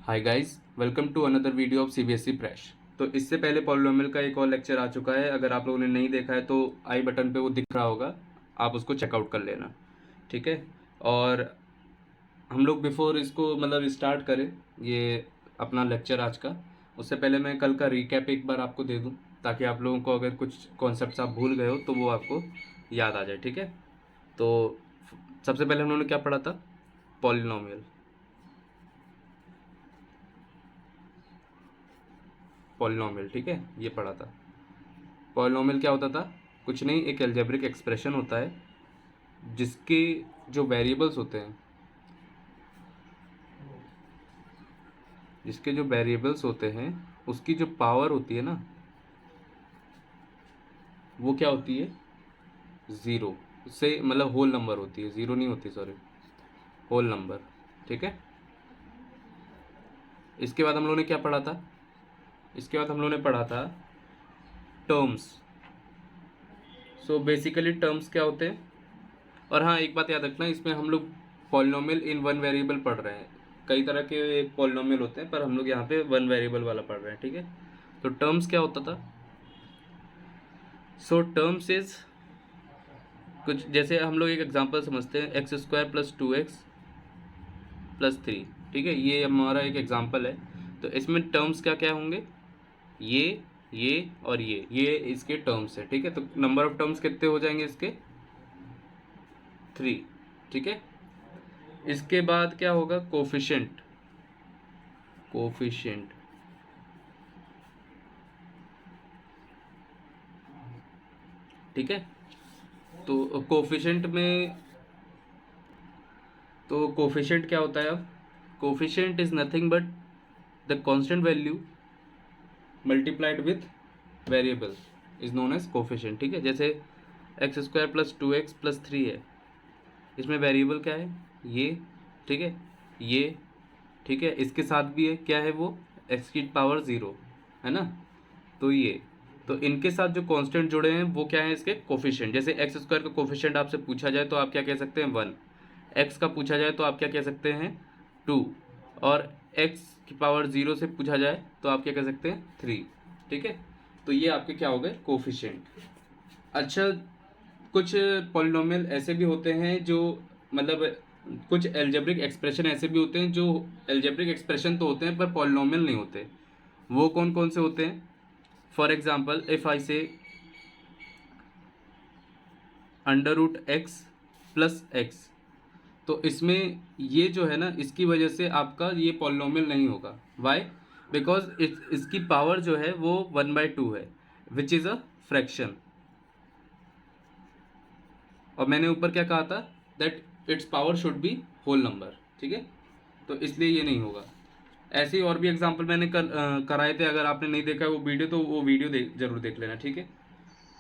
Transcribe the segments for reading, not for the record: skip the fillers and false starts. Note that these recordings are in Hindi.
Hi guys, welcome to another video of CBSE fresh. तो इससे पहले पॉलिनोमियल का एक और लेक्चर आ चुका है। अगर आप लोगों ने नहीं देखा है तो आई बटन पे वो दिख रहा होगा, आप उसको चेकआउट कर लेना। ठीक है। और हम लोग बिफोर इसको मतलब स्टार्ट करें ये अपना लेक्चर आज का, उससे पहले मैं कल का रिकैप एक बार आपको दे दूं, ताकि आप लोगों को अगर कुछ कॉन्सेप्ट्स आप भूल गए हो तो वो आपको याद आ जाए। ठीक है। तो सबसे पहले हम लोगों ने क्या पढ़ा था? पॉलिनोमियल। पॉलिनोमियल, ठीक है, ये पढ़ा था। पॉलिनोमियल क्या होता था? कुछ नहीं, एक एल्जेब्रिक एक्सप्रेशन होता है जिसके जो वेरिएबल्स होते हैं, उसकी जो पावर होती है ना, वो क्या होती है? ज़ीरो से मतलब होल नंबर होती है, ज़ीरो नहीं होती, सॉरी, होल नंबर। ठीक है। इसके बाद हम लोगों ने क्या पढ़ा था? इसके बाद हम लोगों ने पढ़ा था टर्म्स। सो बेसिकली टर्म्स क्या होते हैं? और हाँ, एक बात याद रखना, इसमें हम लोग पॉलिनोमियल इन वन वेरिएबल पढ़ रहे हैं। कई तरह के पॉलिनोमियल होते हैं पर हम लोग यहाँ पे वन वेरिएबल वाला पढ़ रहे हैं। ठीक है। तो टर्म्स क्या होता था? सो टर्म्स इज कुछ जैसे हम लोग एक एग्जांपल समझते हैं, x square plus two x plus three. ठीक है, ये हमारा एक एग्जांपल है। तो इसमें टर्म्स क्या क्या होंगे? ये और ये इसके टर्म्स है। ठीक है। तो नंबर ऑफ टर्म्स कितने हो जाएंगे इसके? थ्री। ठीक है। इसके बाद क्या होगा? कोफिशिएंट। कोफिशिएंट, ठीक है। तो कोफिशिएंट क्या होता है? अब coefficient is nothing but the constant value multiplied with variable is known as coefficient. ठीक है। जैसे x square plus two x plus three है, इसमें वेरिएबल क्या है? ये। ठीक है। ये। ठीक है। इसके साथ भी है, क्या है वो? एक्स की पावर ज़ीरो, है ना। तो ये, तो इनके साथ जो कांस्टेंट जुड़े हैं वो क्या है? इसके कोफिशिएंट। जैसे एक्स स्क्वायर का कोफिशिएंट आपसे पूछा जाए तो आप क्या कह सकते हैं? वन। एक्स का पूछा जाए तो आप क्या कह सकते हैं? टू। और एक्स की पावर ज़ीरो से पूछा जाए तो आप क्या कह सकते हैं? थ्री। ठीक है। तो ये आपके क्या हो गए? कोफिशिएंट। अच्छा, कुछ पॉलिनोमियल ऐसे भी होते हैं जो मतलब कुछ एल्जेब्रिक एक्सप्रेशन ऐसे भी होते हैं जो एल्जेब्रिक एक्सप्रेशन तो होते हैं पर पॉलिनोमियल नहीं होते। वो कौन कौन से होते हैं? For example, if I say under root x plus x, तो इसमें ये जो है ना, इसकी वजह से आपका ये पॉलिनोमियल नहीं होगा। वाई? बिकॉज इसकी पावर जो है वो वन बाई टू है, विच इज़ अ फ्रैक्शन। और मैंने ऊपर क्या कहा था? That its power should be whole number. ठीक है। तो इसलिए ये नहीं होगा। ऐसे ही और भी एग्जाम्पल मैंने कराए थे। अगर आपने नहीं देखा है वो वीडियो तो वो वीडियो जरूर देख लेना। ठीक है।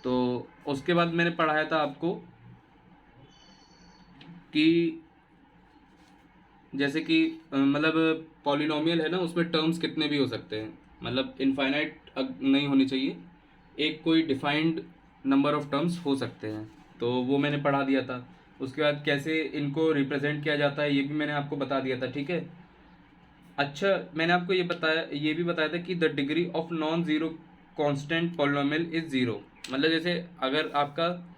तो उसके बाद मैंने पढ़ाया था आपको कि जैसे कि मतलब पॉलिनोमियल है ना, उसमें टर्म्स कितने भी हो सकते हैं, मतलब इनफाइनाइट नहीं होनी चाहिए, एक कोई डिफाइंड नंबर ऑफ टर्म्स हो सकते हैं। तो वो मैंने पढ़ा दिया था। उसके बाद कैसे इनको रिप्रेजेंट किया जाता है ये भी मैंने आपको बता दिया था। ठीक है। अच्छा, मैंने आपको ये भी बताया था कि the degree of non zero constant polynomial is zero. मतलब जैसे अगर आपका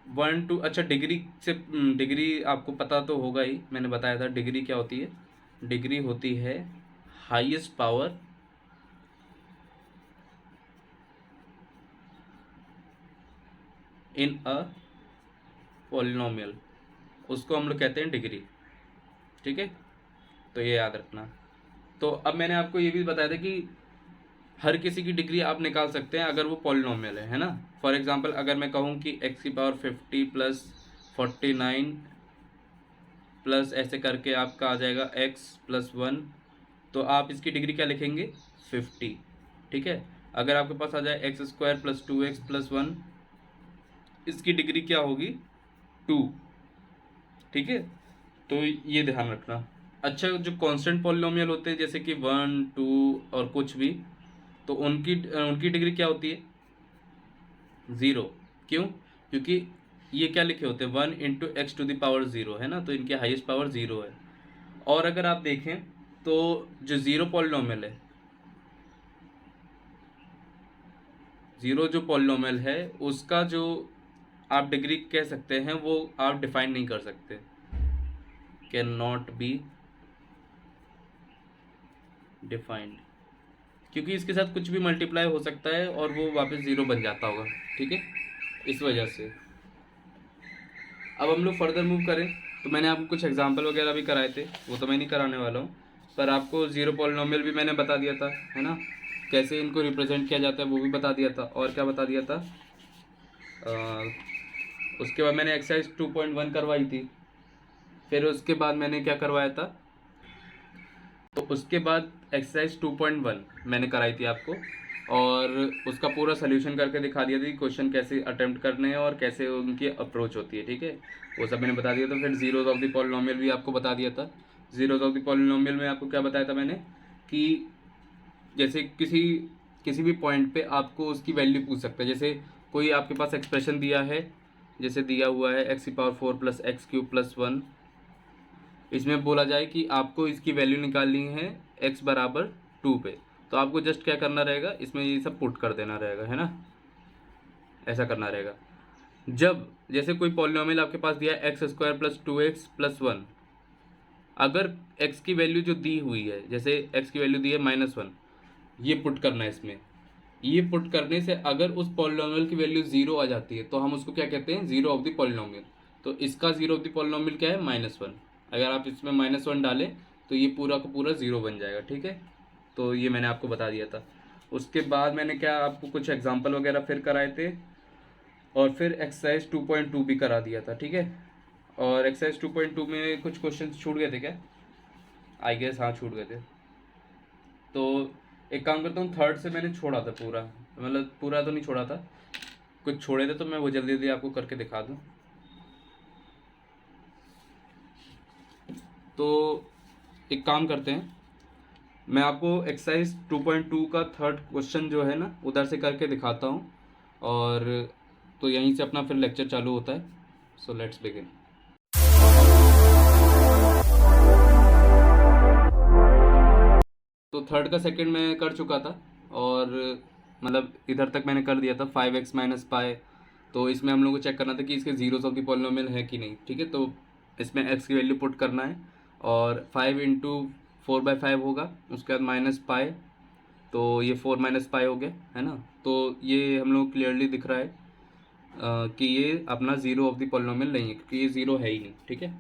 वन टू, अच्छा डिग्री से, डिग्री आपको पता तो होगा ही, मैंने बताया था डिग्री क्या होती है। डिग्री होती है highest power in a polynomial, उसको हम लोग कहते हैं डिग्री। ठीक है। तो ये याद रखना। तो अब मैंने आपको ये भी बताया था कि हर किसी की डिग्री आप निकाल सकते हैं अगर वो पॉलिनोमियल है ना। फॉर एग्जांपल, अगर मैं कहूँ कि एक्स की पावर 50 प्लस 49 प्लस ऐसे करके आपका आ जाएगा एक्स प्लस वन, तो आप इसकी डिग्री क्या लिखेंगे? 50। ठीक है। अगर आपके पास आ जाए x square plus two x plus one, इसकी डिग्री क्या होगी? टू। ठीक है। तो ये ध्यान रखना। अच्छा, जो कांस्टेंट पॉलिनोमियल होते हैं जैसे कि वन टू और कुछ भी, तो उनकी उनकी डिग्री क्या होती है? ज़ीरो। क्यों? क्योंकि ये क्या लिखे होते हैं? One into x to the power zero, है ना, तो इनकी हाईएस्ट पावर ज़ीरो है। और अगर आप देखें तो जो ज़ीरो पॉलिनोमियल है, ज़ीरो जो पॉलिनोमियल है उसका जो आप डिग्री कह सकते हैं वो आप डिफाइन नहीं कर सकते, कैन नॉट बी डिफाइंड, क्योंकि इसके साथ कुछ भी मल्टीप्लाई हो सकता है और वो वापस ज़ीरो बन जाता होगा, ठीक है, इस वजह से। अब हम लोग फर्दर मूव करें तो मैंने आपको कुछ एग्जांपल वगैरह भी कराए थे, वो तो मैं नहीं कराने वाला हूँ, पर आपको ज़ीरो पॉलिनोमियल भी मैंने बता दिया था, है ना, कैसे इनको रिप्रेजेंट किया जाता है वो भी बता दिया था। और क्या बता दिया था, उसके बाद मैंने एक्सरसाइज 2.1 करवाई थी, फिर उसके बाद मैंने क्या करवाया था, तो उसके बाद एक्सरसाइज 2.1 मैंने कराई थी आपको, और उसका पूरा सोल्यूशन करके दिखा दिया था कि क्वेश्चन कैसे अटेम्प्ट करने हैं और कैसे उनकी अप्रोच होती है, ठीक है, वो सब मैंने बता दिया था। फिर जीरोज ऑफ द पॉलिनोमियल भी आपको बता दिया था। जीरोज ऑफ द पॉलिनोमियल में आपको क्या बताया था मैंने, कि जैसे किसी भी पॉइंट पे आपको उसकी वैल्यू पूछ सकता है, जैसे कोई आपके पास एक्सप्रेशन दिया है, जैसे दिया हुआ है x⁴ प्लस x³ + 1, इसमें बोला जाए कि आपको इसकी वैल्यू निकालनी है x बराबर 2 पे, तो आपको जस्ट क्या करना रहेगा, इसमें ये सब पुट कर देना रहेगा, है ना, ऐसा करना रहेगा। जब जैसे कोई पॉलिनोमियल आपके पास दिया है x² + 2x + 1, अगर x की वैल्यू जो दी हुई है, जैसे x की वैल्यू दी है -1, ये पुट करना है इसमें, ये पुट करने से अगर उस पॉलिनोमियल की वैल्यू 0 आ जाती है तो हम उसको क्या कहते हैं, ज़ीरो ऑफ द पॉलिनोमियल। तो इसका ज़ीरो ऑफ द पॉलिनोमियल क्या है, -1। अगर आप इसमें -1 डालें तो ये पूरा का पूरा 0 बन जाएगा, ठीक है, तो ये मैंने आपको बता दिया था। उसके बाद मैंने क्या आपको कुछ एग्जाम्पल वगैरह फिर कराए थे, और फिर एक्सरसाइज 2.2 भी करा दिया था, ठीक है। और एक्सरसाइज 2.2 में कुछ क्वेश्चन छूट गए थे क्या, आई गेस हाँ छूट गए थे। तो एक काम करता हूँ, थर्ड से मैंने छोड़ा था पूरा, मतलब पूरा तो नहीं छोड़ा था, कुछ छोड़े थे, तो मैं वो जल्दी जल्दी आपको करके दिखा दूँ। तो एक काम करते हैं, मैं आपको एक्सरसाइज 2.2 का थर्ड क्वेश्चन जो है ना उधर से करके दिखाता हूँ, और तो यहीं से अपना फिर लेक्चर चालू होता है। So let's begin. तो थर्ड का सेकंड मैं कर चुका था, और मतलब इधर तक मैंने कर दिया था 5x - पाई। तो इसमें हम लोग को चेक करना था कि इसके जीरोस ऑफ द पॉलिनोमियल है कि नहीं, ठीक है। तो इसमें x की वैल्यू पुट करना है, और 5 × 4/5 होगा, उसके बाद -पाई, तो ये 4 - पाई हो गया, है ना। तो ये हम लोग क्लियरली दिख रहा है कि ये अपना ज़ीरो ऑफ द पॉलिनोमियल नहीं है, क्योंकि ये ज़ीरो है ही नहीं, ठीक है।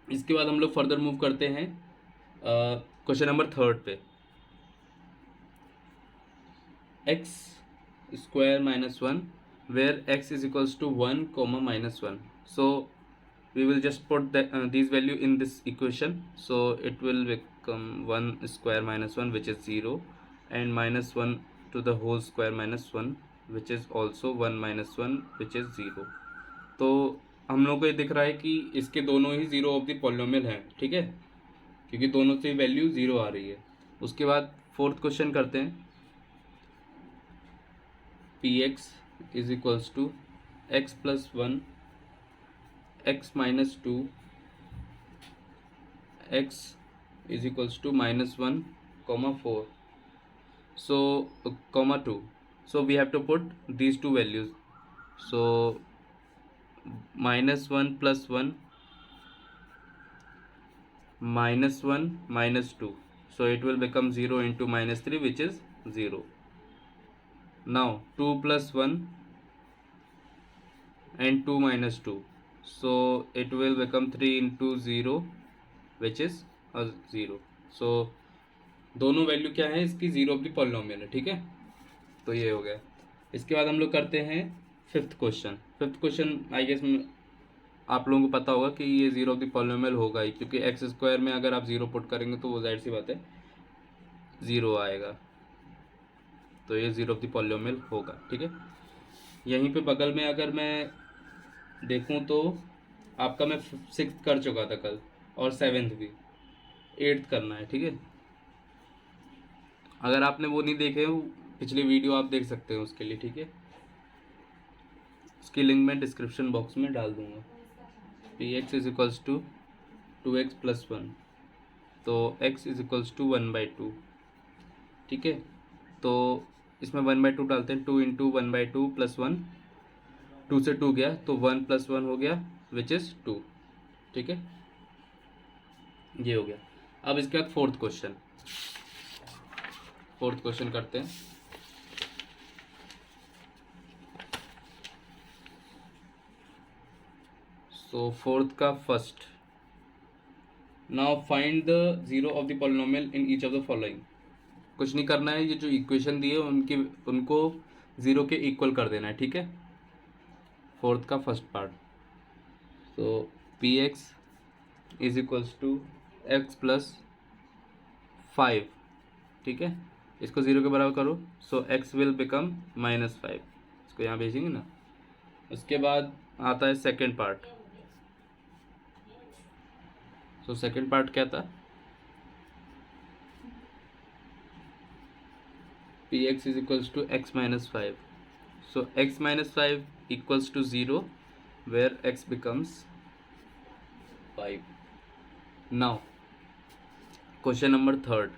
इसके बाद हम लोग फर्दर मूव करते हैं क्वेश्चन नंबर थर्ड पे, x² - 1 where x is equals to 1, -1. So we will just put these value in this equation, so it will become 1² - 1 which is 0, and -1 to the whole square -1 which is also 1 - 1 which is 0। तो हम लोग को ये दिख रहा है कि इसके दोनों ही ज़ीरो ऑफ द पॉलिनोमियल हैं, ठीक है, क्योंकि दोनों से वैल्यू 0 आ रही है। उसके बाद फोर्थ क्वेश्चन करते हैं, px is equals to x plus 1, x minus 2, x is equals to -1, 4, so comma 2, so we have to put these two values, so -1 plus 1, -1 minus 2, so it will become 0 into -3 which is 0. Now 2 plus 1 and 2 minus 2, so it will become 3 into 0 which is 0। so दोनों वैल्यू क्या है इसकी, ज़ीरो ऑफ द पॉलिनोमियल है, ठीक है। तो ये हो गया। इसके बाद हम लोग करते हैं fifth question. Fifth question I guess आप लोगों को पता होगा कि ये ज़ीरो ऑफ द पॉलिनोमियल होगा ही, क्योंकि x² में अगर आप ज़ीरो पुट करेंगे तो वो जाहिर सी बात है 0 आएगा, तो ये ज़ीरो ऑफ द पॉलिनोमियल होगा, ठीक है। यहीं पे बगल में अगर मैं देखूं तो आपका मैं 6th कर चुका था कल, और 7th भी, 8th करना है, ठीक है। अगर आपने वो नहीं देखे हो पिछले वीडियो, आप देख सकते हो उसके लिए, ठीक है। उसकी लिंक मैं डिस्क्रिप्शन बॉक्स में डाल दूंगा। px is equals to 2x plus 1, तो x इज इक्वल्स टू 1/2, ठीक है। तो इसमें 1/2 डालते हैं, 2 इंटू 1/2 प्लस 1, 2 से 2 गया तो 1 + 1 हो गया विच इज़ 2, ठीक है, ये हो गया। अब इसके बाद फोर्थ क्वेश्चन करते हैं। सो फोर्थ का first, now find the zero of the polynomial in each of the following. कुछ नहीं करना है, ये जो इक्वेशन दी है उनको ज़ीरो के इक्वल कर देना है, ठीक है। फोर्थ का फर्स्ट पार्ट, तो p x is equals to x plus 5, ठीक है। इसको ज़ीरो के बराबर करो, सो एक्स विल बिकम -5, इसको यहाँ भेजेंगे ना। उसके बाद आता है second part. So second part क्या था, p x is equals to x -5, so x -5 equals to 0 where x becomes 5. Now question number third,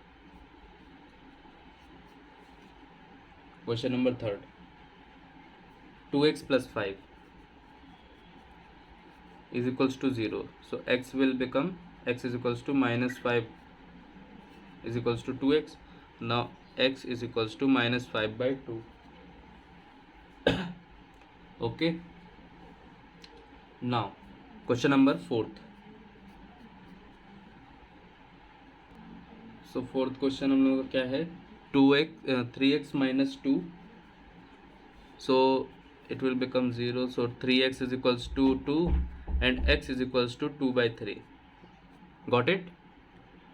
2x plus 5 is equals to 0, so x will become, x is equals to -5 is equals to 2x. Now x is equals to -5/2. Okay, now question number fourth. So fourth question हम लोगों का क्या है, 3x minus 2, so it will become 0, so 3x is equals to 2 and x is equals to 2/3. Got it?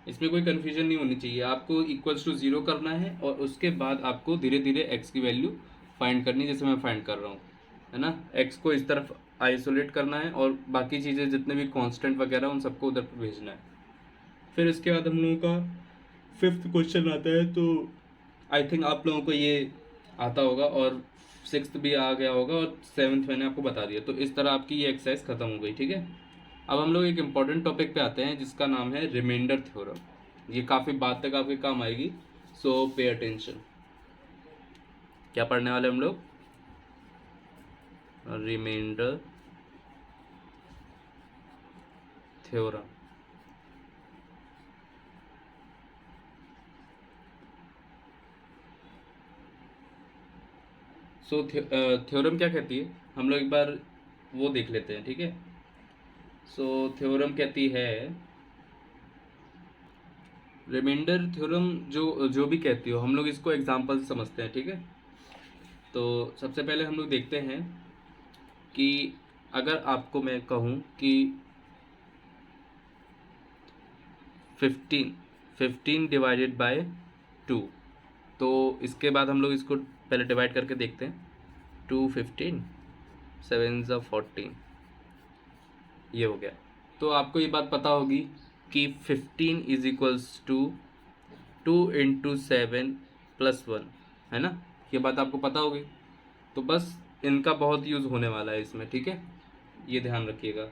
इसमें कोई कन्फ्यूजन नहीं होनी चाहिए, आपको इक्वल्स टू 0 करना है और उसके बाद आपको धीरे धीरे x की वैल्यू फाइंड करनी है, जैसे मैं फाइंड कर रहा हूँ, है ना। x को इस तरफ आइसोलेट करना है और बाकी चीज़ें जितने भी कांस्टेंट वगैरह उन सबको उधर पर भेजना है। फिर इसके बाद हम लोगों का फिफ्थ क्वेश्चन आता है, तो आई थिंक आप लोगों को ये आता होगा और सिक्स्थ भी आ गया होगा और सेवन्थ मैंने आपको बता दिया। तो इस तरह आपकी ये एक्सरसाइज खत्म हो गई, ठीक है। अब हम लोग एक इम्पॉर्टेंट टॉपिक पे आते हैं जिसका नाम है रिमाइंडर थ्योरम। ये काफ़ी बाद तक आपके काम आएगी, सो पे अटेंशन। क्या पढ़ने वाले हम लोग, रिमाइंडर थ्योरम। सो थ्योरम क्या कहती है, हम लोग एक बार वो देख लेते हैं, ठीक है। सो थ्योरम कहती है, रिमाइंडर थ्योरम जो भी कहती हो, हम लोग इसको एग्जांपल से समझते हैं, ठीक है। तो सबसे पहले हम लोग देखते हैं कि अगर आपको मैं कहूँ कि 15 डिवाइडेड बाय 2, तो इसके बाद हम लोग इसको पहले डिवाइड करके देखते हैं। 2 15 7 14, ये हो गया। तो आपको ये बात पता होगी कि 15 is equals to 2 into 7 plus 1, है ना, ये बात आपको पता होगी। तो बस इनका बहुत यूज़ होने वाला है इसमें, ठीक है, ये ध्यान रखिएगा।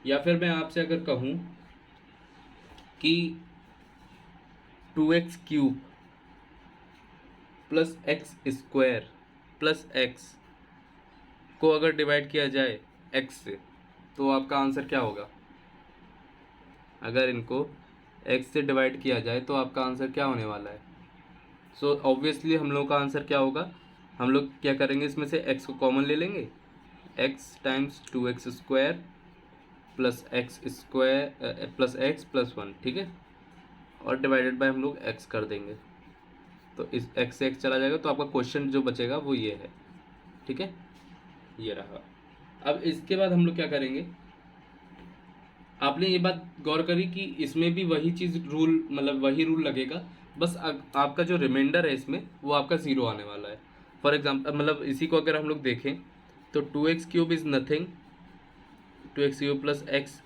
या फिर मैं आपसे अगर कहूँ कि 2x cube plus x square plus x को अगर डिवाइड किया जाए x से, तो आपका आंसर क्या होगा। अगर इनको x से डिवाइड किया जाए तो आपका आंसर क्या होने वाला है। सो ऑब्वियसली हम लोग का आंसर क्या होगा, हम लोग क्या करेंगे, इसमें से x को कॉमन ले लेंगे, x times 2x square plus x square plus x plus 1, ठीक है, और डिवाइडेड बाय हम लोग x कर देंगे। तो इस x से x चला जाएगा, तो आपका क्वेश्चन जो बचेगा वो ये है, ठीक है, ये रहा। अब इसके बाद हम लोग क्या करेंगे, आपने ये बात गौर करी कि इसमें भी वही चीज़ रूल, मतलब वही रूल लगेगा, बस आपका जो रिमाइंडर है इसमें वो आपका 0 आने वाला है। फॉर एग्जाम्पल, मतलब इसी को अगर हम लोग देखें तो 2x cube is nothing, 2x cube plus x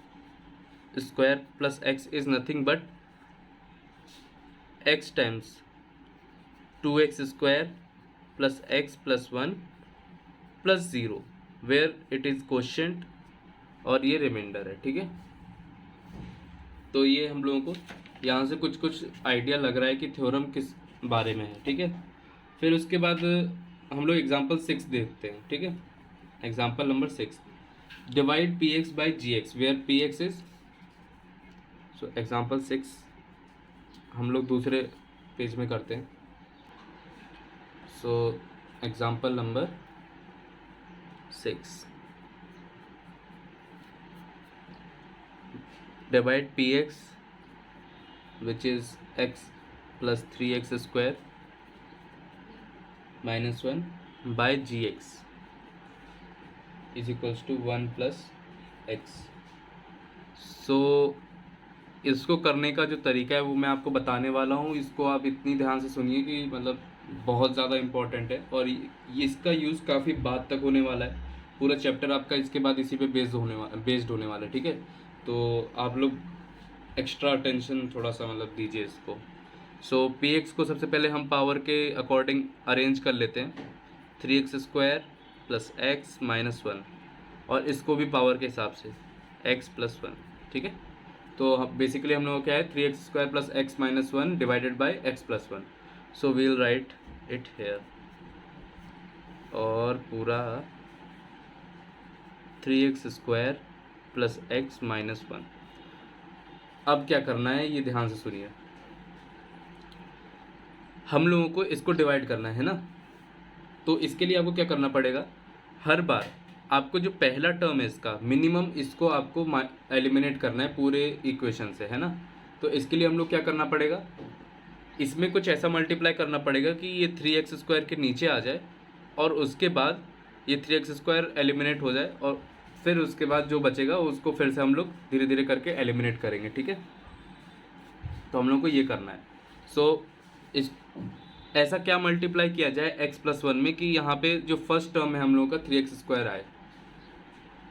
square plus x is nothing but x times 2x square plus x plus 1 plus 0 where it is quotient, और ये रिमाइंडर है, ठीक है। तो ये हम लोगों को यहाँ से कुछ कुछ आइडिया लग रहा है कि थ्योरम किस बारे में है, ठीक है। फिर उसके बाद हम लोग एग्जांपल 6 देखते हैं, ठीक है। Example number 6, divide p x by g x where p x is, so example 6 हम लोग दूसरे पेज में करते हैं। So example number 6, divide px which is x plus 3x square minus 1 by gx is equals to 1 plus x। सो इसको करने का जो तरीका है वो मैं आपको बताने वाला हूँ। इसको आप इतनी ध्यान से सुनिए कि मतलब बहुत ज़्यादा इम्पोर्टेंट है, और ये इसका यूज़ काफ़ी बाद तक होने वाला है। पूरा चैप्टर आपका इसके बाद इसी पे बेस्ड होने वाला है, ठीक है। तो आप लोग एक्स्ट्रा अटेंशन थोड़ा सा मतलब दीजिए इसको। सो पी एक्स को सबसे पहले हम पावर के अकॉर्डिंग अरेंज कर लेते हैं, 3x² प्लस एक्स माइनस 1, और इसको भी पावर के हिसाब से x प्लस 1, ठीक है। तो बेसिकली हम लोग क्या है 3x² plus x minus 1 divided by x plus 1। So we'll write it here, और पूरा 3x² प्लस एक्स माइनस 1। अब क्या करना है ये ध्यान से सुनिए, हम लोगों को इसको डिवाइड करना है ना। तो इसके लिए आपको क्या करना पड़ेगा, हर बार आपको जो पहला टर्म है इसका मिनिमम, इसको आपको एलिमिनेट करना है पूरे इक्वेशन से, है ना। तो इसके लिए हम लोग क्या करना पड़ेगा, इसमें कुछ ऐसा मल्टीप्लाई करना पड़ेगा कि ये 3x² के नीचे आ जाए, और उसके बाद ये 3x² एलिमिनेट हो जाए, और फिर उसके बाद जो बचेगा उसको फिर से हम लोग धीरे धीरे करके एलिमिनेट करेंगे, ठीक है। तो हम लोग को ये करना है। सो इस ऐसा क्या मल्टीप्लाई किया जाए x प्लस 1 में कि यहाँ पे जो फर्स्ट टर्म है हम लोगों का 3x² आए।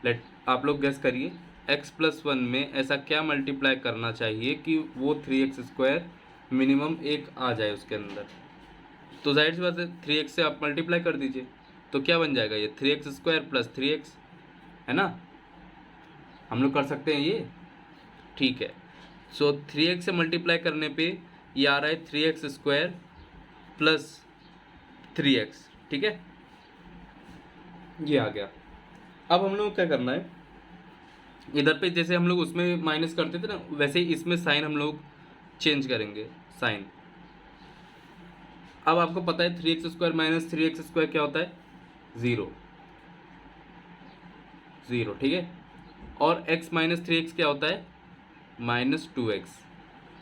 लेट आप लोग गेस करिए, x प्लस 1 में ऐसा क्या मल्टीप्लाई करना चाहिए कि वो 3x² मिनिमम एक आ जाए उसके अंदर। तो जाहिर सी बात है 3x से आप मल्टीप्लाई कर दीजिए, तो क्या बन जाएगा ये 3x² प्लस 3x, है ना। हम लोग कर सकते हैं ये, ठीक है। सो 3x से मल्टीप्लाई करने पे ये आ रहा है 3x² प्लस 3x, ठीक है, ये आ गया। अब हम लोग क्या करना है, इधर पे जैसे हम लोग उसमें माइनस करते थे ना, वैसे ही इसमें साइन हम लोग चेंज करेंगे, साइन। अब आपको पता है 3x² माइनस 3x² क्या होता है, 0, 0, ठीक है। और x माइनस 3x क्या होता है, माइनस 2x,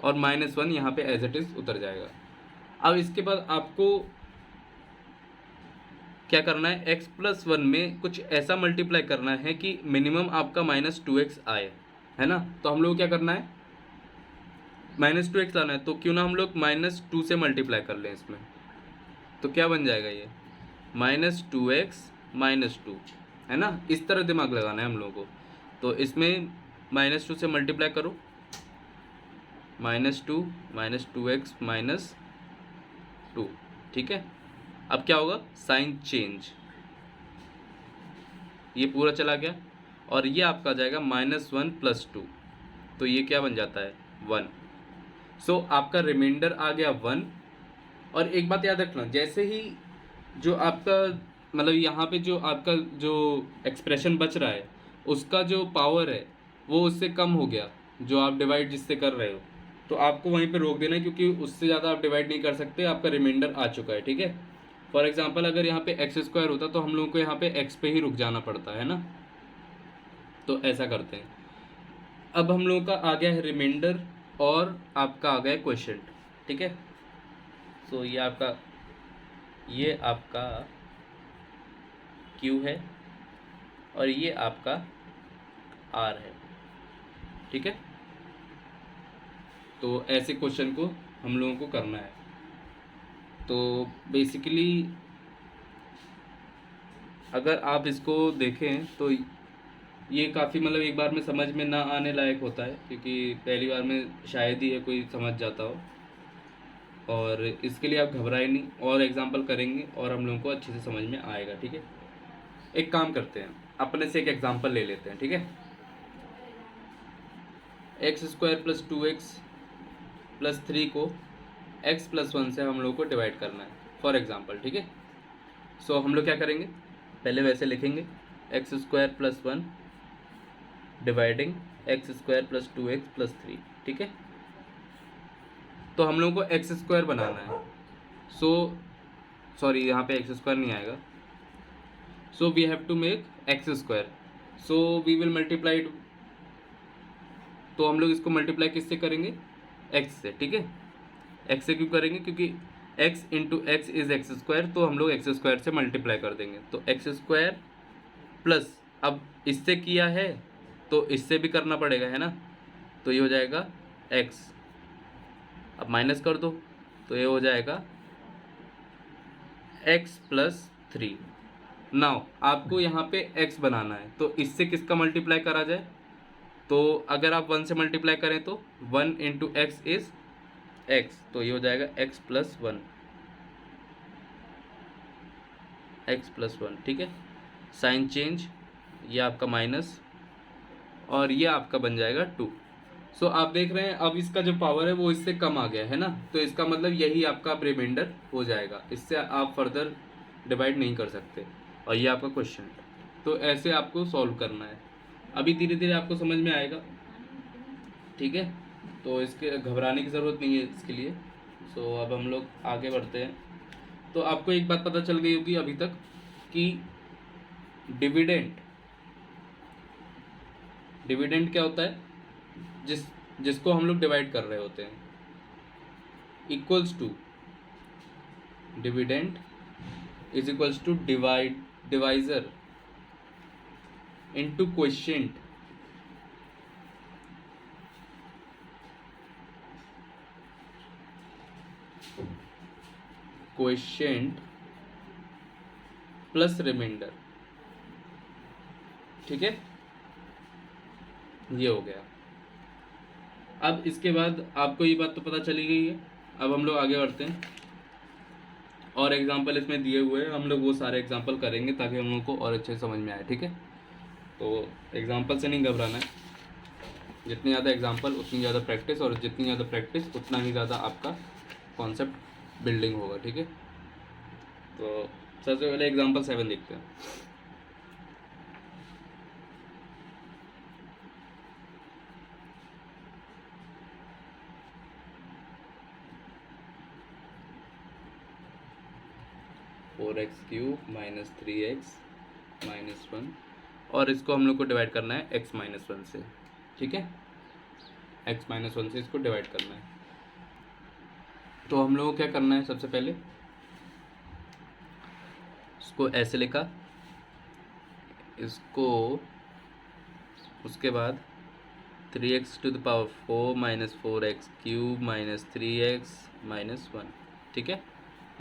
और माइनस 1 यहाँ पे एज इट इज उतर जाएगा। अब इसके बाद आपको क्या करना है, x प्लस 1 में कुछ ऐसा मल्टीप्लाई करना है कि मिनिमम आपका माइनस 2x आए, है ना। तो हम लोग क्या करना है, माइनस 2x लाना है, तो क्यों ना हम लोग माइनस 2 से मल्टीप्लाई कर लें इसमें। तो क्या बन जाएगा ये, माइनस 2x माइनस 2, है ना। इस तरह दिमाग लगाना है हम लोगों को। तो इसमें माइनस 2 से मल्टीप्लाई करो, माइनस 2 माइनस 2x माइनस 2, ठीक है। अब क्या होगा, साइन चेंज, ये पूरा चला गया, और ये आपका आ जाएगा -1 + 2, तो ये क्या बन जाता है 1। सो आपका रिमाइंडर आ गया 1। और एक बात याद रखना, जैसे ही जो आपका मतलब यहाँ पे जो आपका जो एक्सप्रेशन बच रहा है उसका जो पावर है वो उससे कम हो गया, जो आप डिवाइड जिससे कर रहे हो, तो आपको वहीं पे रोक देना है, क्योंकि उससे ज़्यादा आप डिवाइड नहीं कर सकते, आपका रिमाइंडर आ चुका है, ठीक है। फॉर एग्जांपल अगर यहाँ पे x² होता तो हम लोगों को यहाँ पे x पे ही रुक जाना पड़ता है ना। तो ऐसा करते हैं। अब हम लोगों का आ गया है रिमाइंडर, और आपका आ गया है क्वोशिएंट, ठीक है। सो ये आपका Q है, और ये आपका R है, ठीक है। तो ऐसे क्वेश्चन को हम लोगों को करना है। तो बेसिकली अगर आप इसको देखें तो ये काफ़ी मतलब एक बार में समझ में ना आने लायक होता है, क्योंकि पहली बार में शायद ही है कोई समझ जाता हो, और इसके लिए आप घबराए नहीं, और एग्जांपल करेंगे और हम लोगों को अच्छे से समझ में आएगा, ठीक है। एक काम करते हैं, अपने से एक एग्जांपल ले लेते हैं, ठीक है। x² + 2x प्लस 3 को x प्लस 1 से हम लोग को डिवाइड करना है फॉर एग्जांपल, ठीक है। सो हम लोग क्या करेंगे, पहले वैसे लिखेंगे x square plus 1 dividing x square plus 2x plus 3, ठीक है। तो हम लोग को एक्स स्क्वायर बनाना है, सो सॉरी यहाँ पे एक्स स्क्वायर नहीं आएगा, so we have to make x square, so we will multiply it. तो हम लोग इसको मल्टीप्लाई किससे करेंगे, एक्स से, ठीक है। एक्स से क्यों करेंगे, क्योंकि x into x is x square, तो हम लोग एक्स स्क्वायर से मल्टीप्लाई कर देंगे। तो एक्स स्क्वायर प्लस, अब इससे किया है तो इससे भी करना पड़ेगा, है ना। तो ये हो जाएगा एक्स, अब माइनस कर दो तो ये हो जाएगा एक्स प्लस 3। नाउ आपको यहाँ पे x बनाना है, तो इससे किसका मल्टीप्लाई करा जाए, तो अगर आप 1 से मल्टीप्लाई करें तो 1 इंटू एक्स इज x, तो ये हो जाएगा x प्लस 1, एक्स प्लस 1, ठीक है। साइन चेंज, ये आपका माइनस और ये आपका बन जाएगा 2। सो आप देख रहे हैं अब इसका जो पावर है वो इससे कम आ गया है ना, तो इसका मतलब यही आपका रिमाइंडर हो जाएगा, इससे आप फर्दर डिवाइड नहीं कर सकते, और ये आपका क्वेश्चन। तो ऐसे आपको सॉल्व करना है, अभी धीरे धीरे आपको समझ में आएगा, ठीक है। तो इसके घबराने की ज़रूरत नहीं है इसके लिए। सो अब हम लोग आगे बढ़ते हैं। तो आपको एक बात पता चल गई होगी अभी तक कि डिविडेंड क्या होता है, जिसको हम लोग डिवाइड कर रहे होते हैं, equals to dividend is equals to divisor into quotient. Quotient plus remainder, ठीक है, ये हो गया। अब इसके बाद आपको ये बात तो पता चली गई है, अब हम लोग आगे बढ़ते हैं और एग्जांपल इसमें दिए हुए हैं, हम लोग वो सारे एग्जांपल करेंगे ताकि हम लोग को और अच्छे से समझ में आए, ठीक है। तो एग्जांपल से नहीं घबराना है, जितनी ज़्यादा एग्जांपल उतनी ज़्यादा प्रैक्टिस, और जितनी ज़्यादा प्रैक्टिस उतना ही ज़्यादा आपका कॉन्सेप्ट बिल्डिंग होगा, ठीक है। तो सबसे पहले एग्जांपल 7 देखते हैं। Four x cube minus 3x minus 1, और इसको हम लोग को डिवाइड करना है x माइनस 1 से, ठीक है। x माइनस 1 से इसको डिवाइड करना है। तो हम लोग को क्या करना है, सबसे पहले इसको ऐसे लिखा, इसको उसके बाद 3x to the power 4 minus 4x cube minus 3x minus 1, ठीक है,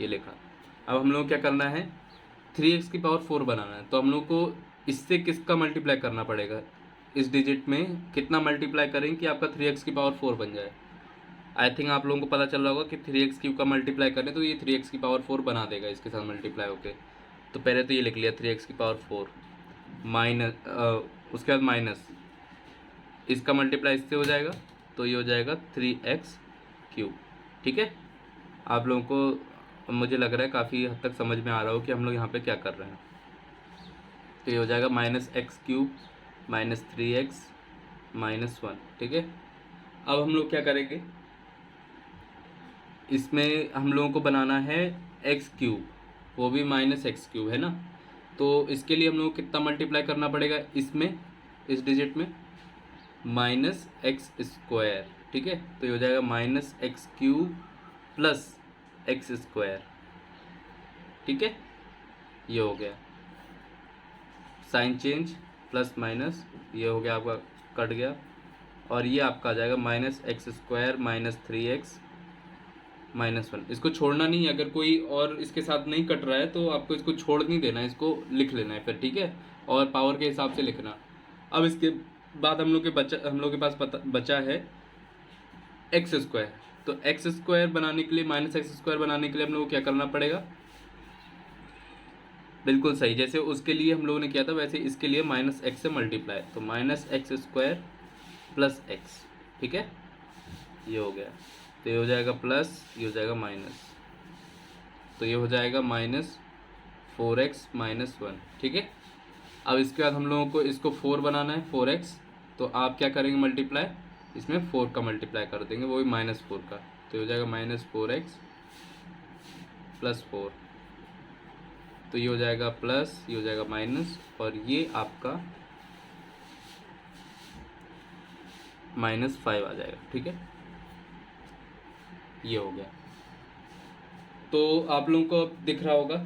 ये लिखा। अब हम लोग को क्या करना है, 3x की पावर 4 बनाना है, तो हम लोग को इससे किसका मल्टीप्लाई करना पड़ेगा, इस डिजिट में कितना मल्टीप्लाई करें कि आपका 3x की पावर 4 बन जाए। आई थिंक आप लोगों को पता चल रहा होगा कि 3x क्यूब का मल्टीप्लाई करें तो ये 3x की पावर 4 बना देगा इसके साथ मल्टीप्लाई होके। तो पहले तो ये लिख लिया 3x की पावर 4 माइनस, उसके बाद माइनस इसका मल्टीप्लाई इससे हो जाएगा, तो ये हो जाएगा 3x क्यूब, ठीक है। आप लोगों को मुझे लग रहा है काफ़ी हद तक समझ में आ रहा हो कि हम लोग यहाँ पे क्या कर रहे हैं। तो ये हो जाएगा minus x cube minus 3x minus 1, ठीक है। अब हम लोग क्या करेंगे, इसमें हम लोगों को बनाना है एक्स क्यूब, वो भी माइनस एक्स क्यूब, है ना। तो इसके लिए हम लोगों को कितना मल्टीप्लाई करना पड़ेगा, इसमें इस डिजिट में माइनस एक्स स्क्वायर, ठीक है। तो ये हो जाएगा minus x cube plus x square, ठीक है, ये हो गया। साइन चेंज प्लस माइनस, ये हो गया आपका कट गया, और ये आपका आ जाएगा minus x square minus 3x minus 1। इसको छोड़ना नहीं है, अगर कोई और इसके साथ नहीं कट रहा है तो आपको इसको छोड़ नहीं देना है, इसको लिख लेना है फिर, ठीक है, और पावर के हिसाब से लिखना। अब इसके बाद हम लोग के पास बचा है एक्स स्क्वायर। तो एक्स स्क्वायर बनाने के लिए, माइनस एक्स स्क्वायर बनाने के लिए हम लोग को क्या करना पड़ेगा, बिल्कुल सही, जैसे उसके लिए हम लोगों ने किया था वैसे इसके लिए माइनस एक्स से मल्टीप्लाई, तो minus x square plus x, ठीक है, ये हो गया। तो ये हो जाएगा प्लस, ये हो जाएगा माइनस, तो ये हो जाएगा -4x - 1। ठीक है, अब इसके बाद हम लोगों को इसको 4 बनाना है, 4x, तो आप क्या करेंगे मल्टीप्लाई, इसमें 4 का मल्टीप्लाई कर देंगे, वो भी -4 का, तो ये हो जाएगा -4x + 4, तो ये हो जाएगा प्लस, ये हो जाएगा माइनस, और ये आपका -5 आ जाएगा। ठीक है, ये हो गया। तो आप लोगों को अब दिख रहा होगा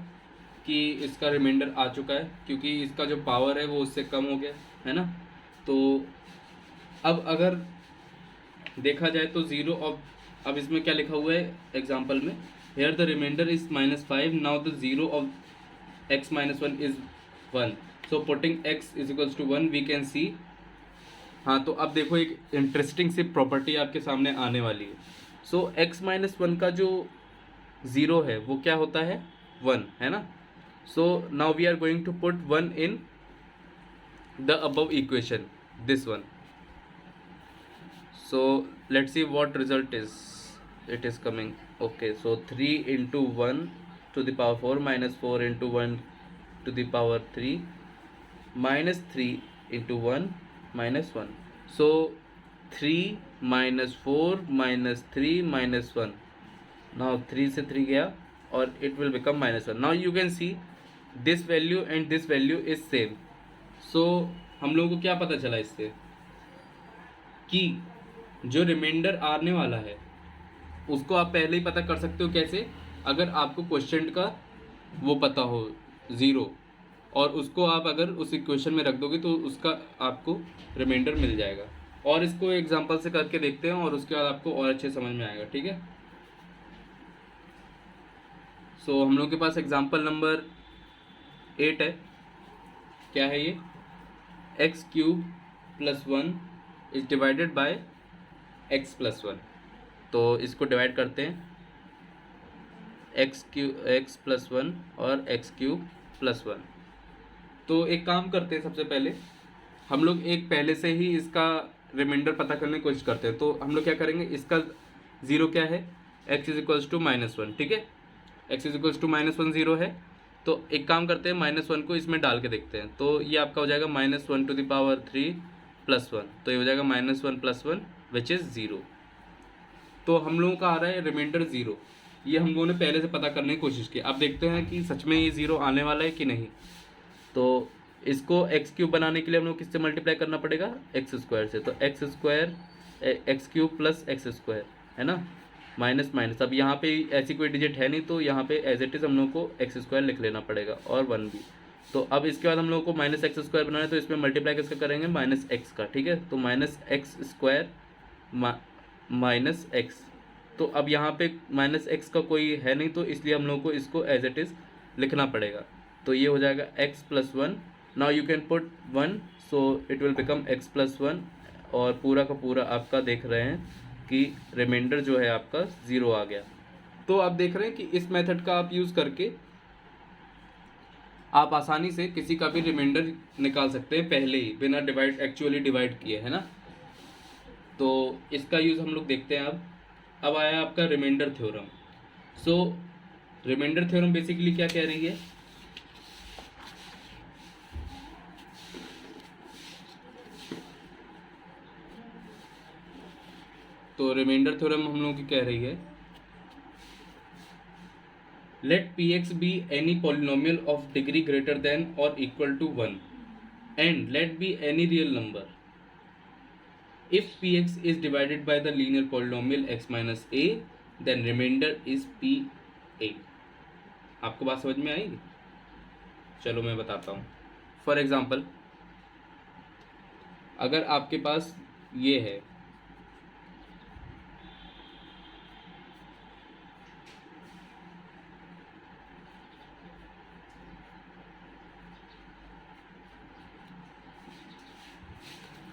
कि इसका रिमाइंडर आ चुका है, क्योंकि इसका जो पावर है वो उससे कम हो गया है ना। तो अब अगर देखा जाए तो ज़ीरो ऑफ, अब इसमें क्या लिखा हुआ है एग्जांपल में, here the remainder is -5, now the zero of x - 1 is 1, so putting x = 1 we can see. हाँ, तो अब देखो एक इंटरेस्टिंग सी प्रॉपर्टी आपके सामने आने वाली है। सो x - 1 का जो ज़ीरो है वो क्या होता है, 1 है ना। So now we are going to put 1 in the above equation, this one. So let's see what result is it is coming. Okay, so 3 into 1 to the power 4 minus 4 into 1 to the power 3 minus 3 into 1 minus 1. So 3 minus 4 minus 3 minus 1. Now 3 से 3 गया और it will become -1. Now you can see this value and this value is same. So हम लोगों को क्या पता चला इससे कि जो रिमाइंडर आने वाला है उसको आप पहले ही पता कर सकते हो। कैसे, अगर आपको क्वेश्चन का वो पता हो ज़ीरो, और उसको आप अगर उस इक्वेशन में रख दोगे तो उसका आपको रिमाइंडर मिल जाएगा। और इसको एग्जांपल से करके देखते हैं और उसके बाद आपको और अच्छे समझ में आएगा। ठीक है, सो हम लोग के पास एग्जांपल नंबर 8 है। क्या है ये, x³ + 1 is divided by x + 1। तो इसको डिवाइड करते हैं, x + 1 और x³ + 1। तो एक काम करते हैं, सबसे पहले हम लोग एक पहले से ही इसका रिमाइंडर पता करने की कोशिश करते हैं। तो हम लोग क्या करेंगे, इसका ज़ीरो क्या है, x = -1। ठीक है, x = -1 ज़ीरो है। तो एक काम करते हैं, -1 को इसमें डाल के देखते हैं। तो ये आपका हो जाएगा -1 to the power 3 + 1, तो ये हो जाएगा -1 + 1 विच इज़ 0। तो हम लोगों का आ रहा है रिमाइंडर 0। ये हम लोगों ने पहले से पता करने की कोशिश की। अब देखते हैं कि सच में ये 0 आने वाला है कि नहीं। तो इसको x³ बनाने के लिए हम लोग किससे मल्टीप्लाई करना पड़ेगा, x² से। तो x³ + x² है ना, माइनस माइनस। अब यहाँ पे ऐसी कोई डिजिट है नहीं, तो यहाँ पे एज इट इज़ हम लोग को x² लिख लेना पड़ेगा और 1 भी। तो अब इसके बाद हम लोग को -x² बनाना है, तो इसमें मल्टीप्लाई किसका करेंगे, -x का। ठीक है, तो -x² -x। तो अब यहाँ पे -x का कोई है नहीं, तो इसलिए हम लोग को इसको एज इट इज़ लिखना पड़ेगा। तो ये हो जाएगा x + 1। Now you can put 1, so it will become x + 1, और पूरा का पूरा आपका देख रहे हैं कि रिमाइंडर जो है आपका 0 आ गया। तो आप देख रहे हैं कि इस मेथड का आप यूज़ करके आप आसानी से किसी का भी रिमाइंडर निकाल सकते हैं पहले ही, बिना एक्चुअली डिवाइड किए, है ना। तो इसका यूज़ हम लोग देखते हैं। अब आया आपका रिमाइंडर थ्योरम। सो रिमाइंडर थ्योरम बेसिकली क्या कह रही है, तो रिमाइंडर थ्योरम हम लोगों की कह रही है, let px be any polynomial of degree greater than or equal to 1 and let be any real number if px is divided by the linear polynomial x minus a then remainder is pa। आपको बात समझ में आएगी? चलो मैं बताता हूँ। फॉर एग्जांपल, अगर आपके पास ये है,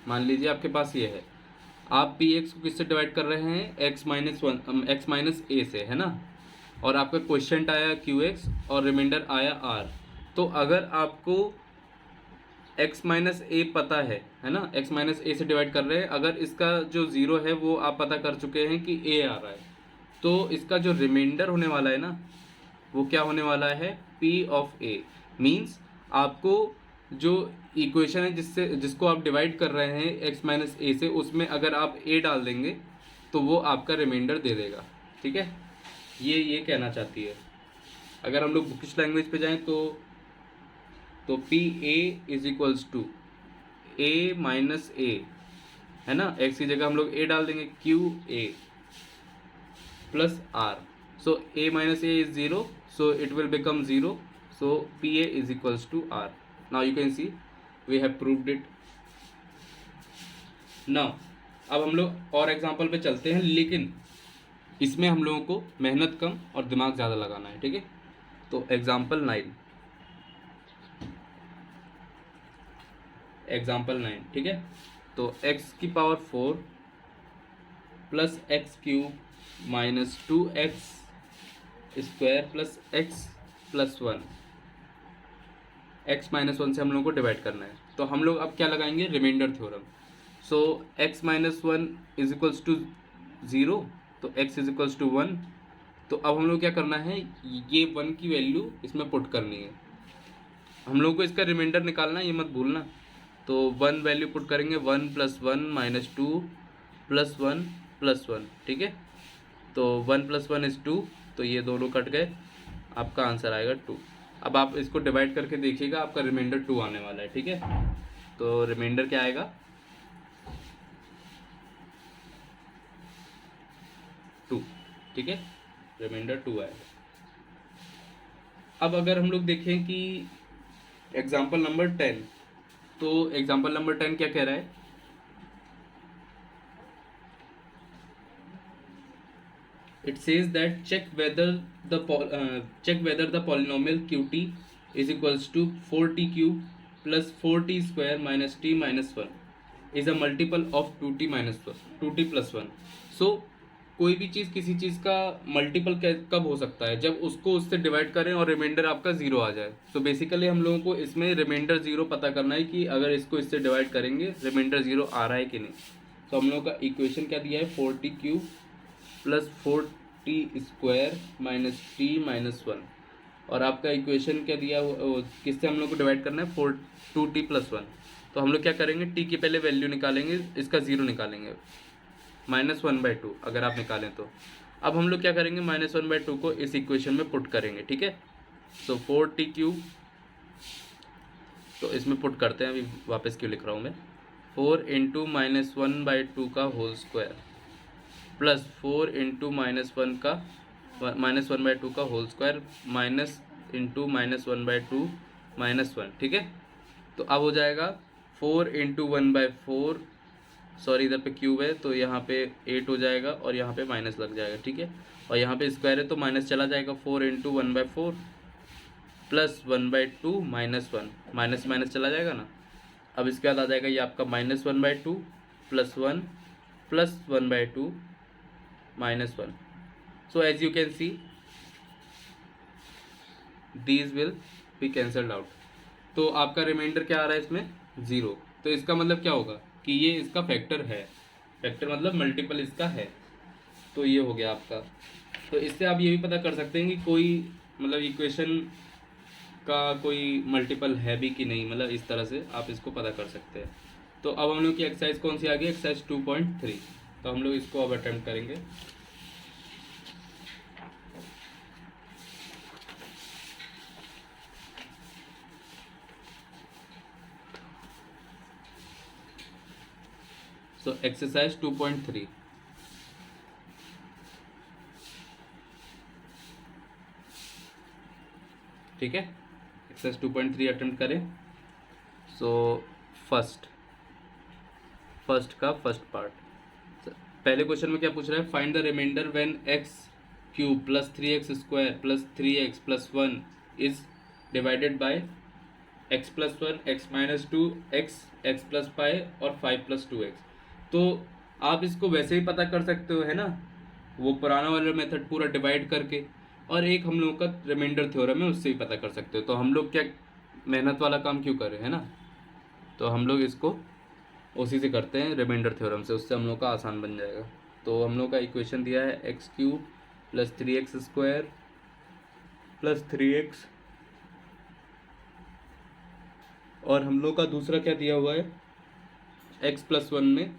मान लीजिए आपके पास ये है, आप पी एक्स को किससे डिवाइड कर रहे हैं, x - a से, है ना। और आपका क्वेश्चन आया qx और रिमाइंडर आया r। तो अगर आपको x - a पता है ना, x - a से डिवाइड कर रहे हैं, अगर इसका जो 0 है वो आप पता कर चुके हैं कि a आ रहा है, तो इसका जो रिमाइंडर होने वाला है ना वो क्या होने वाला है, P ऑफ A। मीन्स आपको जो इक्वेशन है जिसको आप डिवाइड कर रहे हैं x माइनस ए से, उसमें अगर आप a डाल देंगे तो वो आपका रिमाइंडर दे देगा। ठीक है, ये कहना चाहती है। अगर हम लोग बुकिश लैंग्वेज पे जाएं तो P A is equals to A minus A, है ना, x की जगह हम लोग a डाल देंगे, q a plus r. So a minus a is 0, so it will become 0, so pa is equals to r. Now you can see we have proved it. Now अब हम लोग और एग्जांपल पे चलते हैं, लेकिन इसमें हम लोगों को मेहनत कम और दिमाग ज़्यादा लगाना है। ठीक है, तो एग्जांपल 9, ठीक है। तो x की power 4 plus x cube minus 2x square plus x plus 1, x minus 1 से हम लोगों को डिवाइड करना है। तो हम लोग अब क्या लगाएंगे, remainder theorem. So x minus 1 is equals to 0, तो x इज इक्वल्स टू 1। तो अब हम लोग क्या करना है, ये 1 की वैल्यू इसमें पुट करनी है। हम लोग को इसका रिमाइंडर निकालना है, ये मत भूलना। तो 1 वैल्यू पुट करेंगे, 1 प्लस 1 माइनस 2 प्लस 1 प्लस 1। ठीक है, तो 1 प्लस 1 इज़ 2, तो ये दोनों कट गए, आपका आंसर आएगा 2। अब आप इसको डिवाइड करके देखिएगा, आपका रिमाइंडर 2 आने वाला है। ठीक है, तो रिमाइंडर क्या आएगा, 2। ठीक है, रिमाइंडर 2 आएगा। अब अगर हम लोग देखें कि एग्जाम्पल नंबर 10, तो एग्जाम्पल नंबर 10 क्या कह रहा है, it says that check whether the polynomial qt is equals to 4t cube plus 4t square minus t minus 1 is a multiple of 2t minus 2t plus 1। so कोई भी चीज़ किसी चीज़ का मल्टीपल कब हो सकता है, जब उसको उससे डिवाइड करें और रिमाइंडर आपका 0 आ जाए। सो बेसिकली हम लोगों को इसमें रिमाइंडर 0 पता करना है कि अगर इसको इससे डिवाइड करेंगे रिमाइंडर 0 आ रहा है कि नहीं। तो हम लोगों का इक्वेशन क्या दिया है, 4t cube plus 4t square minus t minus 1, और आपका इक्वेशन क्या दिया, किससे हम लोग को डिवाइड करना है, 2t प्लस 1। तो हम लोग क्या करेंगे, t की पहले वैल्यू निकालेंगे, इसका 0 निकालेंगे, -1/2 अगर आप निकालें तो। अब हम लोग क्या करेंगे, -1/2 को इस इक्वेशन में पुट करेंगे। ठीक है, सो 4t क्यूब, तो इसमें पुट करते हैं, अभी वापस क्यों लिख रहा हूँ मैं, 4 इंटू -1/2 का होल स्क्वायर प्लस 4 इंटू -1 का -1/2 का होल स्क्वायर माइनस इंटू -1/2 -1। ठीक है, तो अब हो जाएगा 4 इंटू 1/4, सॉरी इधर पे क्यूब है तो यहाँ पे 8 हो जाएगा और यहाँ पे माइनस लग जाएगा। ठीक है, और यहाँ पे स्क्वायर है तो माइनस चला जाएगा, 4 इंटू 1/4 प्लस 1/2 -1, माइनस माइनस चला जाएगा ना। अब इसके बाद आ जाएगा ये आपका -1/2 plus 1 plus 1/2 -1। So as you can see these will be cancelled out. तो आपका रिमाइंडर क्या आ रहा है इसमें, 0। तो इसका मतलब क्या होगा कि ये इसका फैक्टर है, फैक्टर मतलब मल्टीपल इसका है। तो ये हो गया आपका। तो इससे आप ये भी पता कर सकते हैं कि कोई मतलब इक्वेशन का कोई मल्टीपल है भी कि नहीं, मतलब इस तरह से आप इसको पता कर सकते हैं। तो अब हम लोग की एक्सरसाइज कौन सी आ गई, एक्सरसाइज 2.3। तो हम लोग इसको अब अटेम्प्ट करेंगे। सो एक्सरसाइज 2.3, ठीक है, एक्सरसाइज 2.3 अटेम्प्ट करें। सो फर्स्ट का फर्स्ट पार्ट, पहले क्वेश्चन में क्या पूछ रहा है, find the remainder when x cube plus 3x square plus 3x plus 1 is divided by x plus 1, x minus 2, x plus 5 और 5 प्लस 2x। तो आप इसको वैसे ही पता कर सकते हो, है ना, वो पुराना वाला मेथड पूरा डिवाइड करके, और एक हम लोग का रिमाइंडर थ्योरम है उससे ही पता कर सकते हो। तो हम लोग क्या मेहनत वाला काम क्यों करें, है ना। तो हम लोग इसको उसी से करते हैं, रिमाइंडर थ्योरम से, उससे हम लोग का आसान बन जाएगा। तो हम लोग का इक्वेशन दिया है x cube plus 3x² plus 3x, और हम लोग का दूसरा क्या दिया हुआ है, x+1 में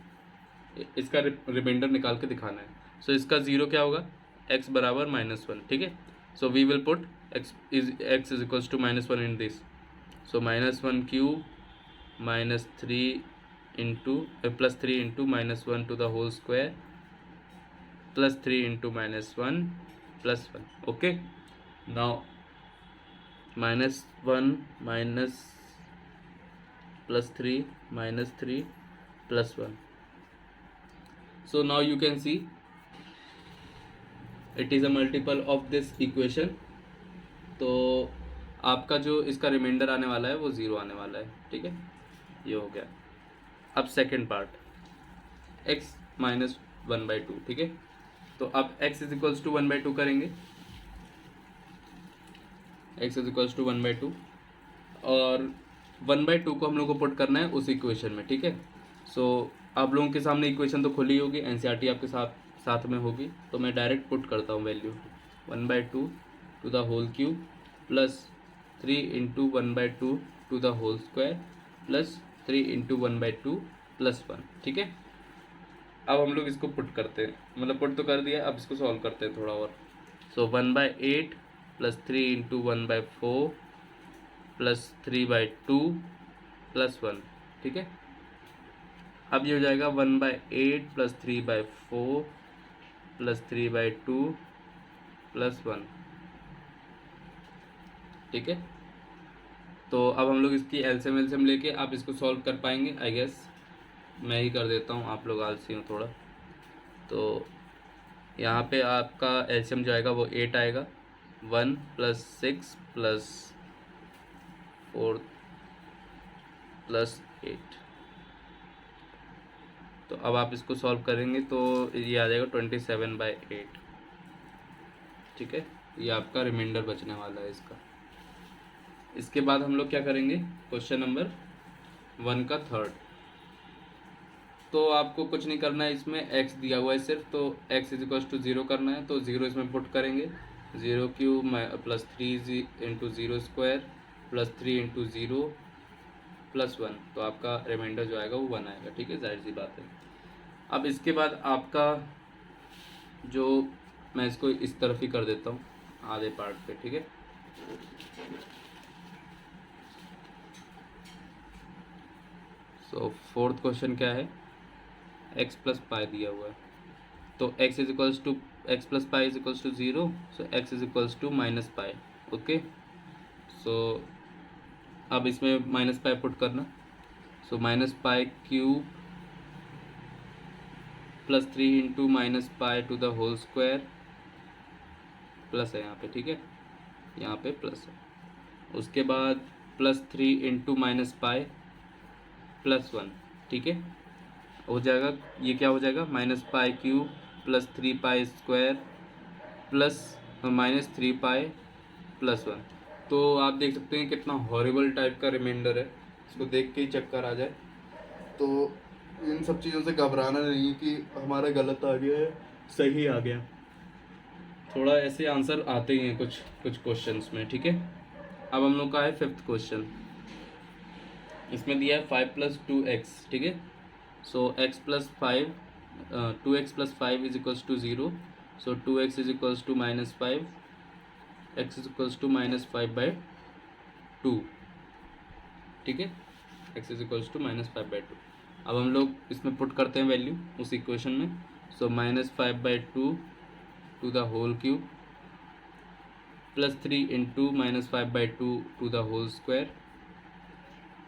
इसका रिमाइंडर निकाल के दिखाना है। सो इसका ज़ीरो क्या होगा, x बराबर -1, ठीक है। So we will put x is equals to -1 in this. So -1 cube +3 into -1 to the whole square +3 into -1 +1, okay. Now -1 minus +3 -3 +1. So now you can see it is a multiple of this equation. तो आपका जो इसका रिमाइंडर आने वाला है वो 0 आने वाला है, ठीक है। ये हो गया। अब सेकंड पार्ट, x -1/2, ठीक है। तो अब x इज इक्वल्स टू 1/2 करेंगे, x इज इक्वल्स टू 1/2, और 1/2 को हम लोग को पुट करना है उस इक्वेशन में, ठीक है। सो आप लोगों के सामने इक्वेशन तो खुली होगी, एनसीईआरटी आपके साथ में होगी, तो मैं डायरेक्ट पुट करता हूँ value 1/2 to the whole cube plus 3 into 1/2 to the whole square plus 3 into 1/2 +1, ठीक है। अब हम लोग इसको पुट करते हैं, मतलब पुट तो कर दिया, अब इसको सॉल्व करते हैं थोड़ा और। सो 1/8 प्लस 3 इंटू 1/4 प्लस 3/2 +1, ठीक है। अब ये हो जाएगा 1/8 प्लस 3/4 प्लस 3/2 +1, ठीक है। तो अब हम लोग इसकी एलसीएम लेके आप इसको सॉल्व कर पाएंगे, आई गेस। मैं ही कर देता हूँ, आप लोग आलसी हो थोड़ा। तो यहाँ पे आपका एलसीएम जो आएगा वो 8 आएगा, 1 + 6 + 4 + 8। तो अब आप इसको सॉल्व करेंगे तो ये आ जाएगा 27/8, ठीक है। ये आपका रिमाइंडर बचने वाला है इसका। इसके बाद हम लोग क्या करेंगे, क्वेश्चन नंबर 1 का थर्ड। तो आपको कुछ नहीं करना है, इसमें x दिया हुआ है सिर्फ, तो x इज इक्वल्स टू 0 करना है, तो 0 इसमें पुट करेंगे, 0 cube plus 3 into 0 square plus 3 into 0 +1, तो आपका रिमाइंडर जो आएगा वो 1 आएगा, ठीक है, जाहिर सी बात है। अब इसके बाद आपका जो, मैं इसको इस तरफ ही कर देता हूँ आधे पार्ट पे, ठीक है। सो फोर्थ क्वेश्चन क्या है, x + π दिया हुआ है, तो x + π is equals to 0, so x is equals to -π, okay. So अब इसमें -π पुट करना, so -π cube plus 3 into -π to the whole square, plus है यहाँ पे, ठीक है, यहाँ पे प्लस है। उसके बाद +3 इंटू -π +1, ठीक है, हो जाएगा, ये क्या हो जाएगा, -π क्यूब प्लस 3π स्क्वायर प्लस -3π +1। तो आप देख सकते हैं कितना हॉरिबल टाइप का रिमाइंडर है, इसको देख के ही चक्कर आ जाए। तो इन सब चीज़ों से घबराना नहीं कि हमारा गलत आ गया है, सही आ गया। थोड़ा ऐसे आंसर आते ही हैं कुछ कुछ क्वेश्चंस में, ठीक है। अब हम लोग का है फिफ्थ क्वेश्चन, इसमें दिया है 5 + 2x, ठीक है। So x + 5 2x + 5 is equals to 0, so 2x is equals to -5, x is equals to -5/2, ठीक है, x इज इक्वल्स टू -5/2। अब हम लोग इसमें पुट करते हैं वैल्यू उस इक्वेशन में, so -5/2 to the whole cube plus 3 into -5/2 to the whole square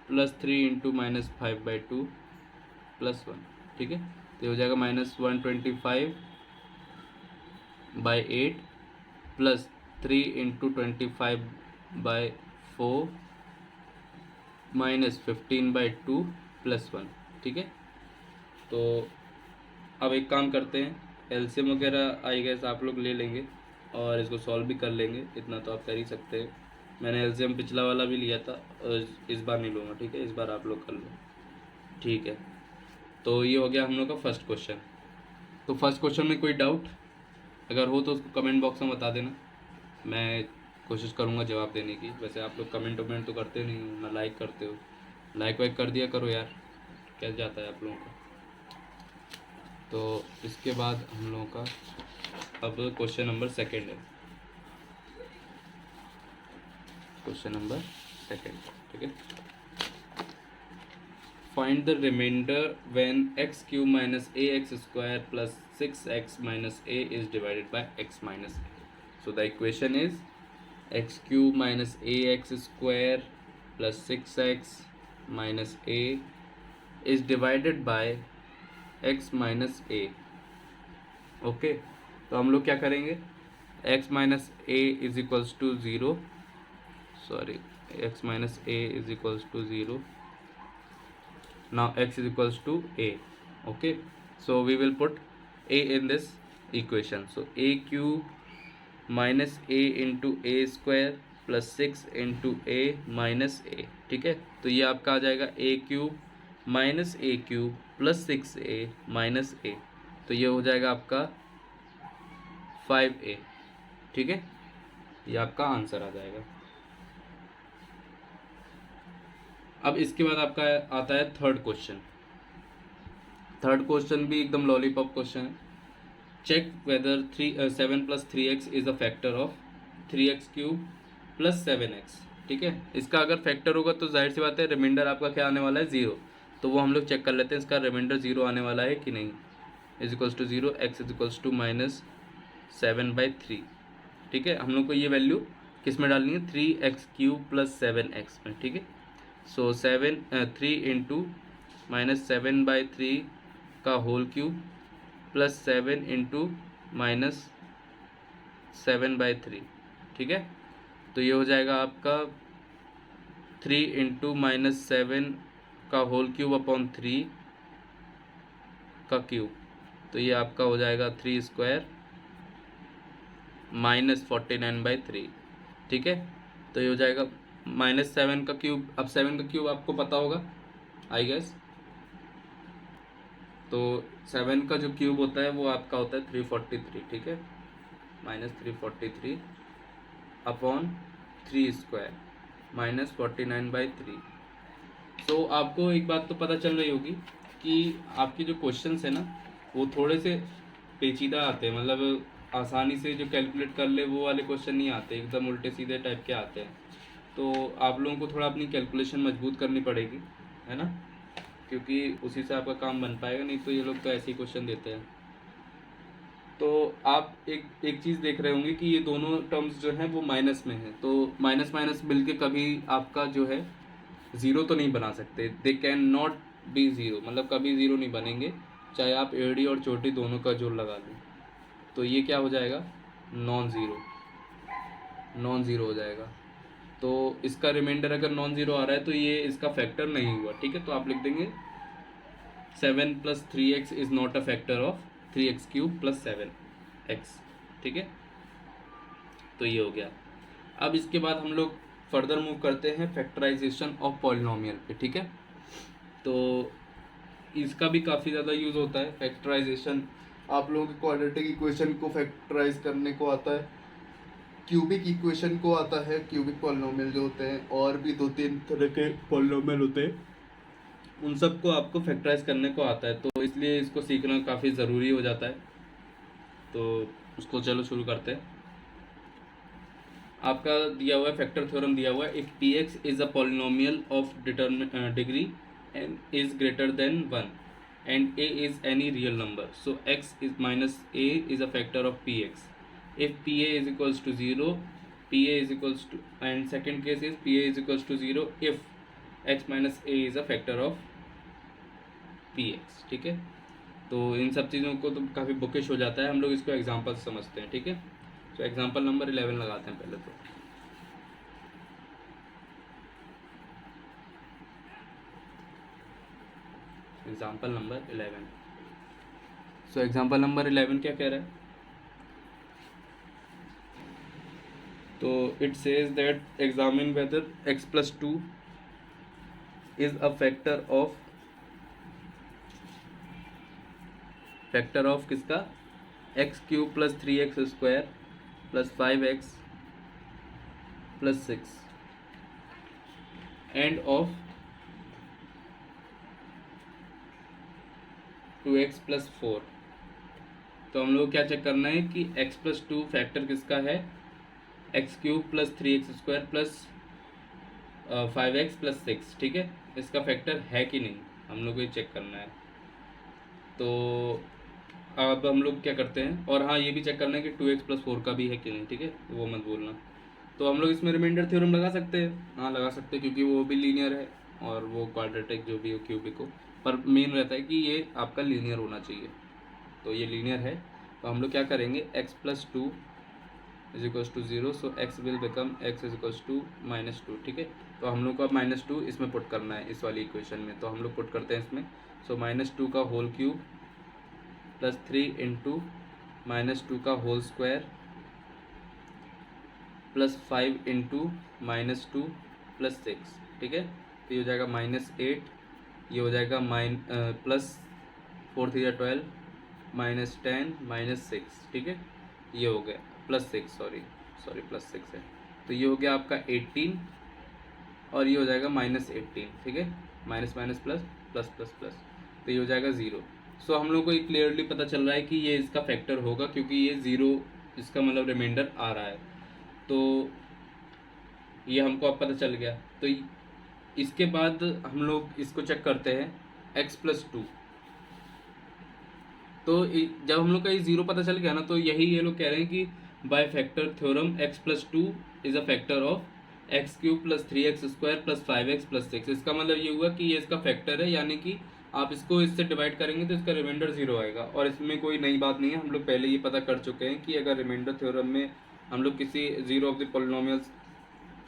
plus 3 into -5/2 +1, ठीक है। तो हो जाएगा -125/8 प्लस 3 इंटू 25/4 -15/2 +1, ठीक है। तो अब एक काम करते हैं, एलसीएम वगैरह आई गेस आप लोग ले लेंगे और इसको सॉल्व भी कर लेंगे, इतना तो आप कर ही सकते हैं। मैंने एलसीएम पिछला वाला भी लिया था और इस बार नहीं लूँगा, ठीक है, इस बार आप लोग कर लो, ठीक है। तो ये हो गया हम लोग का फर्स्ट क्वेश्चन। तो फर्स्ट क्वेश्चन में कोई डाउट? अगर हो तो उसको कमेंट बॉक्स में बता देना, मैं कोशिश करूँगा जवाब देने की। वैसे आप लोग कमेंट वमेंट तो करते नहीं हो, ना लाइक करते हो, लाइक वाइक कर दिया करो यार, क्या जाता है आप लोगों का। तो इसके बाद हम लोगों का अब क्वेश्चन नंबर सेकंड है, क्वेश्चन नंबर सेकंड, ठीक है। Find the remainder when x cube minus a x square plus 6x minus a is divided by x minus a. So the equation is x cube minus a x square plus 6x minus a is divided by x minus a. Okay, तो हम लोग क्या करेंगे, x minus a is equals to zero, sorry x minus a is equals to zero, now x is equals to a. Okay, so we will put a in this equation. So a cube minus a into a square plus 6 into a minus a, ठीक है। तो ये आपका आ जाएगा a cube minus a cube plus 6a minus a, तो ये हो जाएगा आपका 5a, ठीक है। ये आपका आंसर आ जाएगा। अब इसके बाद आपका आता है थर्ड क्वेश्चन। थर्ड क्वेश्चन भी एकदम लॉलीपॉप क्वेश्चन है। Check whether 7 plus 3x is a factor of 3x cube plus 7x, ठीक है। इसका अगर फैक्टर होगा तो जाहिर सी बात है रिमाइंडर आपका क्या आने वाला है, ज़ीरो। तो वो हम लोग चेक कर लेते हैं इसका रिमाइंडर ज़ीरो आने वाला है कि नहीं। Is equals to zero, x is equals to minus 7/3, ठीक है। हम लोग को ये वैल्यू किस में डालनी है, 3x क्यूब प्लस 7x में, ठीक है। सो 3 इंटू माइनस 7/3 का whole cube plus 7 into minus 7/3, ठीक है। तो ये हो जाएगा आपका 3 इंटू माइनस 7 का होल क्यूब अपॉन 3 का क्यूब, तो ये आपका हो जाएगा 3 स्क्वायर माइनस 49/3, ठीक है। तो ये हो जाएगा माइनस 7 का क्यूब। अब 7 का क्यूब आपको पता होगा आई गेस, तो 7 का जो क्यूब होता है वो आपका होता है 343, ठीक है। Minus 343 upon 3 square minus 49/3। तो आपको एक बात तो पता चल रही होगी कि आपके जो क्वेश्चंस है ना वो थोड़े से पेचीदा आते हैं, मतलब आसानी से जो कैलकुलेट कर ले वो वाले क्वेश्चन नहीं आते, एकदम उल्टे सीधे टाइप के आते हैं। तो आप लोगों को थोड़ा अपनी कैलकुलेशन मजबूत करनी पड़ेगी, है ना, क्योंकि उसी से आपका काम बन पाएगा, नहीं तो ये लोग तो ऐसे ही क्वेश्चन देते हैं। तो आप एक चीज़ देख रहे होंगे कि ये दोनों टर्म्स जो हैं वो माइनस में हैं, तो माइनस माइनस मिलके कभी आपका जो है ज़ीरो तो नहीं बना सकते, they can not be zero, मतलब कभी ज़ीरो नहीं बनेंगे, चाहे आप एड़ी और चोटी दोनों का जोड़ लगा लें। तो ये क्या हो जाएगा, नॉन ज़ीरो, नॉन ज़ीरो हो जाएगा। तो इसका रिमाइंडर अगर नॉन ज़ीरो आ रहा है तो ये इसका फैक्टर नहीं हुआ, ठीक है। तो आप लिख देंगे 7 plus 3x is not a factor of 3x cube plus 7x, ठीक है। तो ये हो गया। अब इसके बाद हम लोग फर्दर मूव करते हैं फैक्टराइजेशन ऑफ पॉलिनोमियल पे, ठीक है। तो इसका भी काफ़ी ज़्यादा यूज़ होता है फैक्टराइजेशन। आप लोगों के क्वाड्रेटिक इक्वेशन को फैक्टराइज करने को आता है, क्यूबिक इक्वेशन को आता है, क्यूबिक पॉलिनोमियल जो होते हैं, और भी 2-3 तरह के पॉलिनोमियल होते हैं, उन सबको आपको फैक्टराइज करने को आता है। तो इसलिए इसको सीखना काफ़ी ज़रूरी हो जाता है। तो उसको चलो शुरू करते हैं। आपका दिया हुआ है फैक्टर थ्योरम दिया हुआ है, if p x is a polynomial of degree n is greater than 1 and a is any real number, so x is minus a is a factor of px. If pa is equals to 0, pa is equals to, and second case is pa is equals to 0 if x minus a is a factor of px, ठीक है। तो इन सब चीज़ों को तो काफ़ी बुकिश हो जाता है, हम लोग इसको एग्जाम्पल से समझते हैं, ठीक है। तो एग्जाम्पल नंबर 11 लगाते हैं पहले। तो example number 11। So example number 11 क्या कह रहा है, तो it says that examine whether x plus 2 is a factor of किसका, X cube plus 3x square plus 5x plus 6 and of 2x plus 4। तो हम लोग क्या चेक करना है कि x प्लस 2 फैक्टर किसका है, x cube plus 3x square plus 5x plus 6, ठीक है, इसका फैक्टर है कि नहीं हम लोग को ये चेक करना है। तो अब हम लोग क्या करते हैं, और हाँ ये भी चेक करना है कि 2x प्लस 4 का भी है कि नहीं, ठीक है, वो मत भूलना। तो हम लोग इसमें रिमाइंडर थ्योरम लगा सकते हैं, हाँ लगा सकते हैं, क्योंकि वो भी लीनियर है और वो क्वाड्रेटिक जो भी हो क्यूबिक हो, पर मेन रहता है कि ये आपका लीनियर होना चाहिए। तो ये लीनियर है, तो हम लोग क्या करेंगे, x plus 2 is equals to 0, so x will become x is equals to -2, ठीक है। तो हम लोग को अब -2 इसमें पुट करना है इस वाली इक्वेशन में, तो हम लोग पुट करते हैं इसमें। सो -2 का होल क्यूब प्लस 3 इंटू -2 का whole square plus 5 into -2 plus 6, ठीक है। तो ये हो जाएगा -8, ये हो जाएगा प्लस 4 3 12 -10 -6, ठीक है, ये हो गया प्लस 6, सॉरी प्लस 6 है। तो ये हो गया आपका 18 और ये हो जाएगा -18, ठीक है, minus minus plus plus plus plus, तो ये हो जाएगा 0। सो हम लोग को ये क्लियरली पता चल रहा है कि ये इसका फैक्टर होगा, क्योंकि ये 0 इसका मतलब रिमाइंडर आ रहा है। तो ये हमको अब पता चल गया। तो इसके बाद हम लोग इसको चेक करते हैं x प्लस 2। तो जब हम लोग का ये 0 पता चल गया ना, तो यही ये लोग कह रहे हैं कि by factor theorem x plus 2 is a factor of x cube plus 3x square plus 5x plus 6। इसका मतलब ये हुआ कि ये इसका फैक्टर है, यानी कि आप इसको इससे डिवाइड करेंगे तो इसका रिमाइंडर 0 आएगा। और इसमें कोई नई बात नहीं है, हम लोग पहले ये पता कर चुके हैं कि अगर रिमाइंडर थ्योरम में हम लोग किसी 0 ऑफ द पॉलिनोमियल्स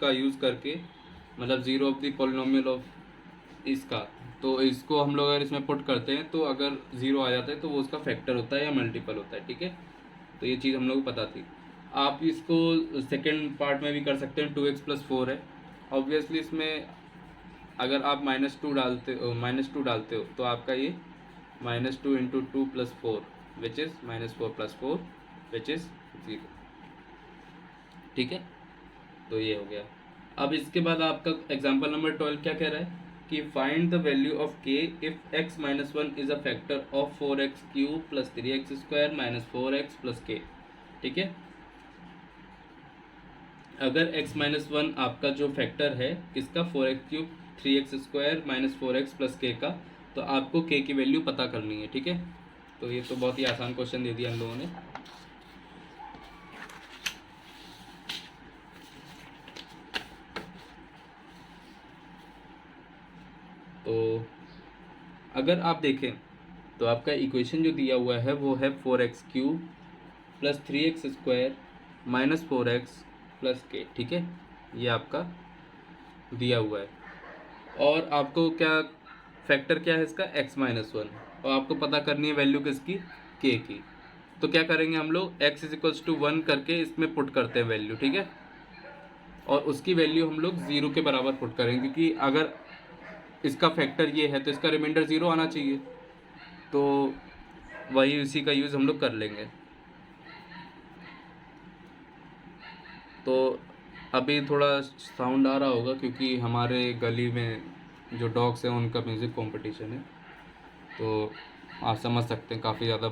का यूज़ करके, मतलब 0 ऑफ द पॉलिनोमियल ऑफ इसका, तो इसको हम लोग अगर इसमें पुट करते हैं तो अगर 0 आ जाता है तो वो उसका फैक्टर होता है या मल्टीपल होता है, ठीक है। तो ये चीज़ हम लोग को पता थी। आप इसको सेकेंड पार्ट में भी कर सकते हैं, 2x प्लस 4 है। ऑब्वियसली इसमें अगर आप -2 डालते हो तो आपका ये -2 into 2 plus 4 which is -4 plus 4 which is 0, ठीक है। तो ये हो गया। अब इसके बाद आपका एग्जाम्पल नंबर 12 क्या कह रहा है कि find the value of k if x minus 1 is a factor of 4x cube plus 3x square minus 4x plus k, ठीक है। अगर x माइनस 1 आपका जो फैक्टर है किसका, 4x cube 3x square minus 4x plus k का, तो आपको k की वैल्यू पता करनी है, ठीक है। तो ये तो बहुत ही आसान क्वेश्चन दे दिया हम लोगों ने। तो अगर आप देखें तो आपका इक्वेशन जो दिया हुआ है वो है 4x cube plus 3x square minus 4x plus k, ठीक है, ये आपका दिया हुआ है। और आपको क्या फैक्टर क्या है इसका, x माइनस 1, और आपको पता करनी है वैल्यू किसकी, k की। तो क्या करेंगे हम लोग, x इज इक्वल्स टू 1 करके इसमें पुट करते हैं वैल्यू, ठीक है, और उसकी वैल्यू हम लोग 0 के बराबर पुट करेंगे, क्योंकि अगर इसका फैक्टर ये है तो इसका रिमाइंडर 0 आना चाहिए। तो वही उसी का यूज़ हम लोग कर लेंगे। तो अभी थोड़ा साउंड आ रहा होगा क्योंकि हमारे गली में जो डॉग्स हैं उनका म्यूज़िक कंपटीशन है, तो आप समझ सकते हैं काफ़ी ज़्यादा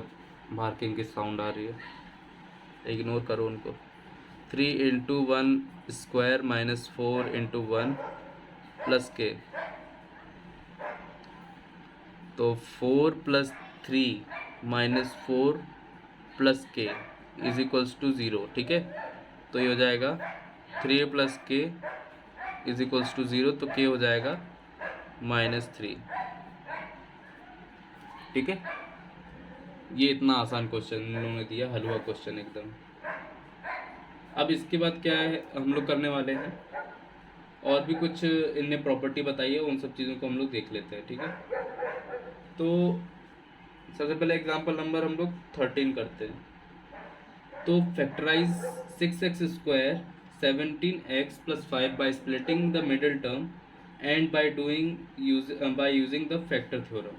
बार्किंग की साउंड आ रही है, इग्नोर करो उनको। 3 into 1 square minus 4 into 1 plus के, तो 4 प्लस 3 माइनस 4 प्लस के इज इक्वल्स टू 0, ठीक है। तो ये हो जाएगा 3 प्लस के इज इक्वल्स टू 0, तो के हो जाएगा -3, ठीक है। ये इतना आसान क्वेश्चन उन्होंने दिया, हलवा क्वेश्चन एकदम। अब इसके बाद क्या है हम लोग करने वाले हैं, और भी कुछ इनने प्रॉपर्टी बताई है, उन सब चीज़ों को हम लोग देख लेते हैं, ठीक है। तो सबसे पहले एग्जांपल नंबर हम लोग 13 करते हैं। तो factorise 6x square 17x plus 5 by splitting the middle term and by using the factor theorem.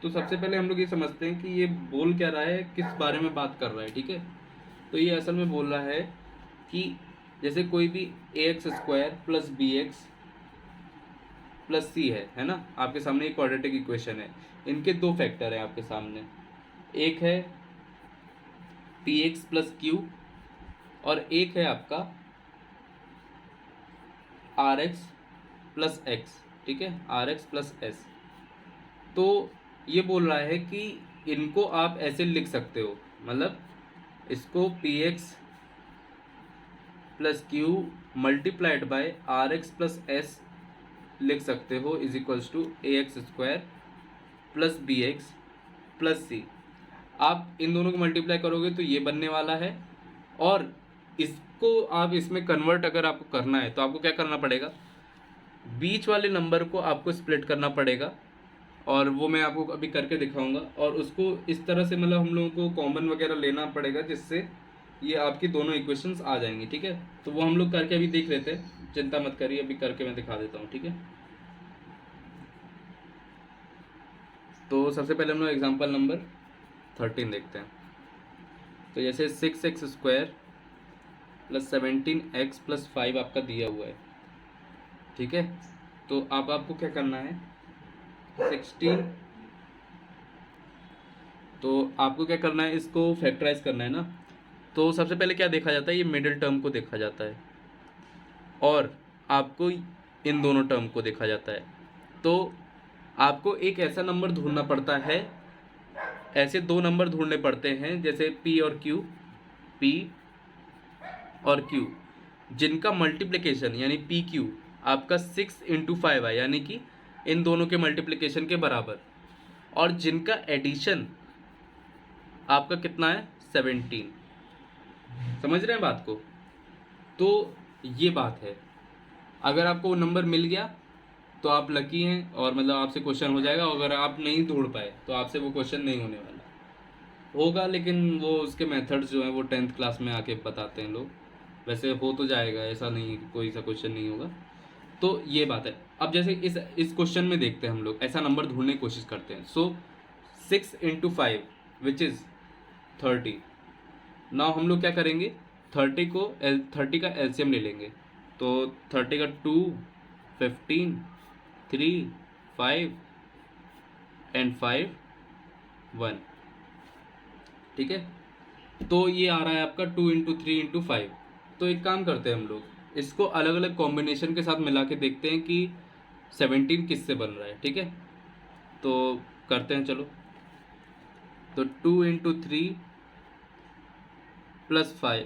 तो सबसे पहले हम लोग ये समझते हैं कि ये बोल क्या रहा है, किस बारे में बात कर रहा है, ठीक है। तो ये असल में बोल रहा है कि जैसे कोई भी ax² प्लस bx प्लस सी है ना, आपके सामने एक क्वाड्रेटिक इक्वेशन है, इनके दो फैक्टर हैं आपके सामने, एक है px प्लस क्यू और एक है आपका rx प्लस एक्स, ठीक है, rx प्लस एस। तो ये बोल रहा है कि इनको आप ऐसे लिख सकते हो, मतलब इसको px plus Q multiplied by rx plus S लिख सकते हो is equals to ax² plus bx plus C. आप इन दोनों को मल्टीप्लाई करोगे तो ये बनने वाला है, और इसको आप इसमें कन्वर्ट अगर आपको करना है तो आपको क्या करना पड़ेगा, बीच वाले नंबर को आपको स्प्लिट करना पड़ेगा, और वो मैं आपको अभी करके दिखाऊंगा। और उसको इस तरह से मतलब हम लोगों को कॉमन वगैरह लेना पड़ेगा, जिससे ये आपकी दोनों इक्वेशंस आ जाएंगी, ठीक है। तो वो हम लोग करके अभी देख लेते हैं, चिंता मत करिए, अभी करके मैं दिखा देता हूँ, ठीक है। तो सबसे पहले हम लोग एग्जाम्पल नंबर 13 देखते हैं। तो जैसे 6x² प्लस 17x प्लस 5 आपका दिया हुआ है, ठीक है। तो अब आपको क्या करना है, 16, तो आपको क्या करना है, इसको फैक्टराइज करना है ना। तो सबसे पहले क्या देखा जाता है, ये मिडिल टर्म को देखा जाता है, और आपको इन दोनों टर्म को देखा जाता है। तो आपको एक ऐसा नंबर ढूंढना पड़ता है, ऐसे दो नंबर ढूंढने पड़ते हैं, जैसे p और q, जिनका मल्टीप्लिकेशन यानी PQ आपका 6 × 5 है, यानी कि इन दोनों के मल्टीप्लिकेशन के बराबर, और जिनका एडिशन आपका कितना है, 17। समझ रहे हैं बात को। तो ये बात है, अगर आपको वो नंबर मिल गया तो आप लकी हैं, और मतलब आपसे क्वेश्चन हो जाएगा। अगर आप नहीं ढूंढ पाए तो आपसे वो क्वेश्चन नहीं होने वाला होगा, लेकिन वो उसके मेथड्स जो हैं वो 10th क्लास में आके बताते हैं लोग। वैसे हो तो जाएगा, ऐसा नहीं कोई सा क्वेश्चन नहीं होगा। तो ये बात है। अब जैसे इस क्वेश्चन में देखते हैं हम लोग, ऐसा नंबर ढूंढने की कोशिश करते हैं। सो 6 × 5 विच इज़ 30। नाउ हम लोग क्या करेंगे, 30 का एलसीएम ले लेंगे। तो 30 का 2, 15, 3, 5 एंड 5, 1, ठीक है। तो ये आ रहा है आपका 2 × 3 × 5। तो एक काम करते हैं हम लोग, इसको अलग अलग कॉम्बिनेशन के साथ मिला के देखते हैं कि 17 किससे बन रहा है, ठीक है। तो करते हैं, चलो। तो 2 × 3 प्लस 5,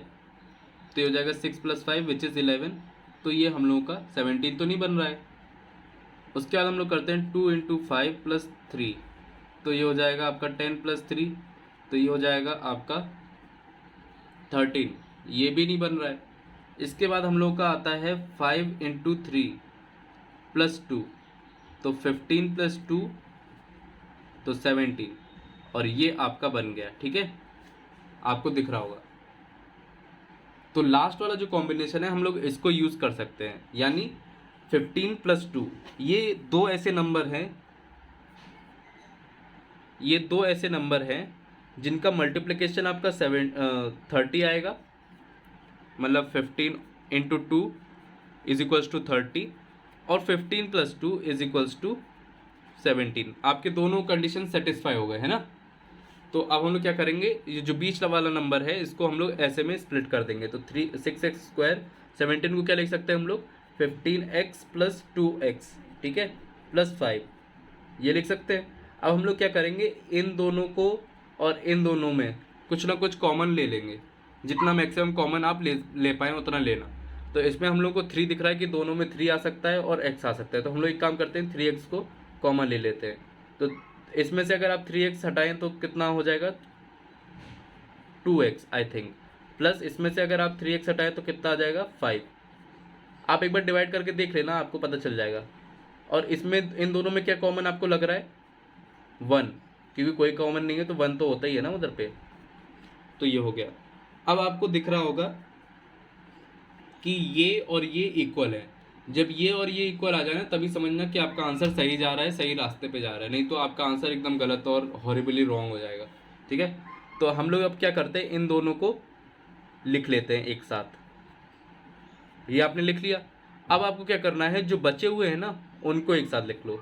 तो ये हो जाएगा 6 + 5 विच इज़ 11। तो ये हम लोगों का 17 तो नहीं बन रहा है। उसके बाद हम लोग करते हैं 2 × 5 + 3, तो ये हो जाएगा आपका 10 + 3, तो ये हो जाएगा आपका 13। ये भी नहीं बन रहा है। इसके बाद हम लोग का आता है 5 × 3 + 2, तो 15 + 2 तो 17, और ये आपका बन गया, ठीक है, आपको दिख रहा होगा। तो लास्ट वाला जो कॉम्बिनेशन है हम लोग इसको यूज़ कर सकते हैं, यानी 15 + 2। ये दो ऐसे नंबर हैं जिनका मल्टीप्लिकेशन आपका 30 आएगा, मतलब 15 × 2 = 30, और 15 + 2 = 17। आपके दोनों कंडीशन सेटिस्फाई हो गए, है ना। तो अब हम लोग क्या करेंगे, ये जो बीच वाला नंबर है इसको हम लोग ऐसे में स्प्लिट कर देंगे। तो 6x², 17 को क्या लिख सकते हैं हम लोग, 15x + 2x, ठीक है, प्लस 5, ये लिख सकते हैं। अब हम लोग क्या करेंगे, इन दोनों को और इन दोनों में कुछ ना कुछ कॉमन ले लेंगे, जितना मैक्सिमम कॉमन आप ले पाएँ उतना लेना। तो इसमें हम लोग को 3 दिख रहा है कि दोनों में 3 आ सकता है और x आ सकता है। तो हम लोग एक काम करते हैं, 3x को कॉमन ले लेते हैं। तो इसमें से अगर आप 3x हटाएं तो कितना हो जाएगा, 2x आई थिंक, प्लस इसमें से अगर आप 3x हटाएं तो कितना आ जाएगा, 5। आप एक बार डिवाइड करके देख लेना, आपको पता चल जाएगा। और इसमें इन दोनों में क्या कॉमन आपको लग रहा है, 1, क्योंकि कोई कॉमन नहीं है तो 1 तो होता ही है ना उधर पे। तो ये हो गया। अब आपको दिख रहा होगा कि ये और ये इक्वल है, जब ये और ये इक्वल आ जाए ना, तभी समझना कि आपका आंसर सही जा रहा है, सही रास्ते पे जा रहा है, नहीं तो आपका आंसर एकदम गलत और हॉरिबली रॉन्ग हो जाएगा। ठीक है, तो हम लोग अब क्या करते हैं, इन दोनों को लिख लेते हैं एक साथ। ये आपने लिख लिया। अब आपको क्या करना है, जो बचे हुए हैं ना उनको एक साथ लिख लो,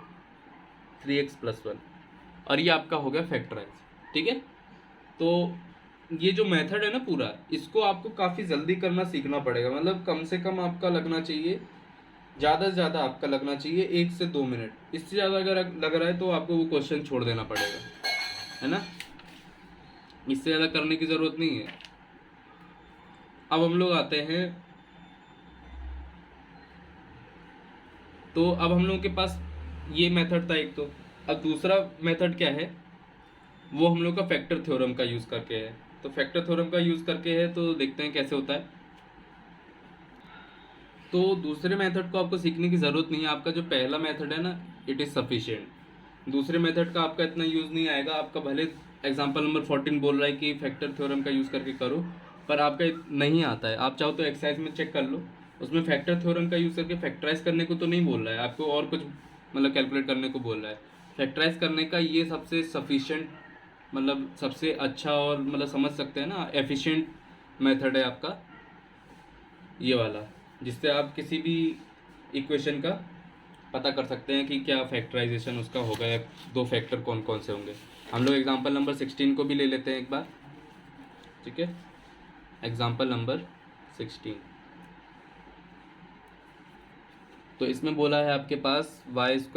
3x + 1, और ये आपका हो गया फैक्टराइज। ठीक है, तो ये जो मेथड है ना पूरा, इसको आपको काफ़ी जल्दी करना सीखना पड़ेगा। मतलब कम से कम आपका लगना चाहिए, ज़्यादा से ज़्यादा आपका लगना चाहिए 1 से 2 मिनट। इससे ज़्यादा अगर लग रहा है तो आपको वो क्वेश्चन छोड़ देना पड़ेगा, है ना। इससे ज़्यादा करने की ज़रूरत नहीं है। अब हम लोग आते हैं, तो अब हम लोगों के पास ये मेथड था एक। तो अब दूसरा मेथड क्या है, वो हम लोग का फैक्टर थ्योरम का यूज़ करके है। तो फैक्टर थ्योरम का यूज़ करके है, तो देखते हैं कैसे होता है। तो दूसरे मेथड को आपको सीखने की ज़रूरत नहीं है। आपका जो पहला मेथड है ना, इट इज़ सफिशिएंट। दूसरे मेथड का आपका इतना यूज़ नहीं आएगा। आपका भले एग्जाम्पल नंबर 14 बोल रहा है कि फैक्टर थ्योरम का यूज़ करके करो, पर आपका नहीं आता है। आप चाहो तो एक्सरसाइज में चेक कर लो, उसमें फैक्टर थ्योरम का यूज़ करके फैक्टराइज करने को तो नहीं बोल रहा है आपको, और कुछ मतलब कैलकुलेट करने को बोल रहा है। फैक्टराइज करने का ये सबसे सफिशिएंट, मतलब सबसे अच्छा और मतलब समझ सकते हैं ना एफिशिएंट मेथड है आपका ये वाला, जिससे आप किसी भी इक्वेशन का पता कर सकते हैं कि क्या फैक्टराइजेशन उसका होगा या दो फैक्टर कौन कौन से होंगे। हम लोग एग्जांपल नंबर 16 को भी ले लेते हैं एक बार। ठीक है, एग्जांपल नंबर 16। तो इसमें बोला है आपके पास y² -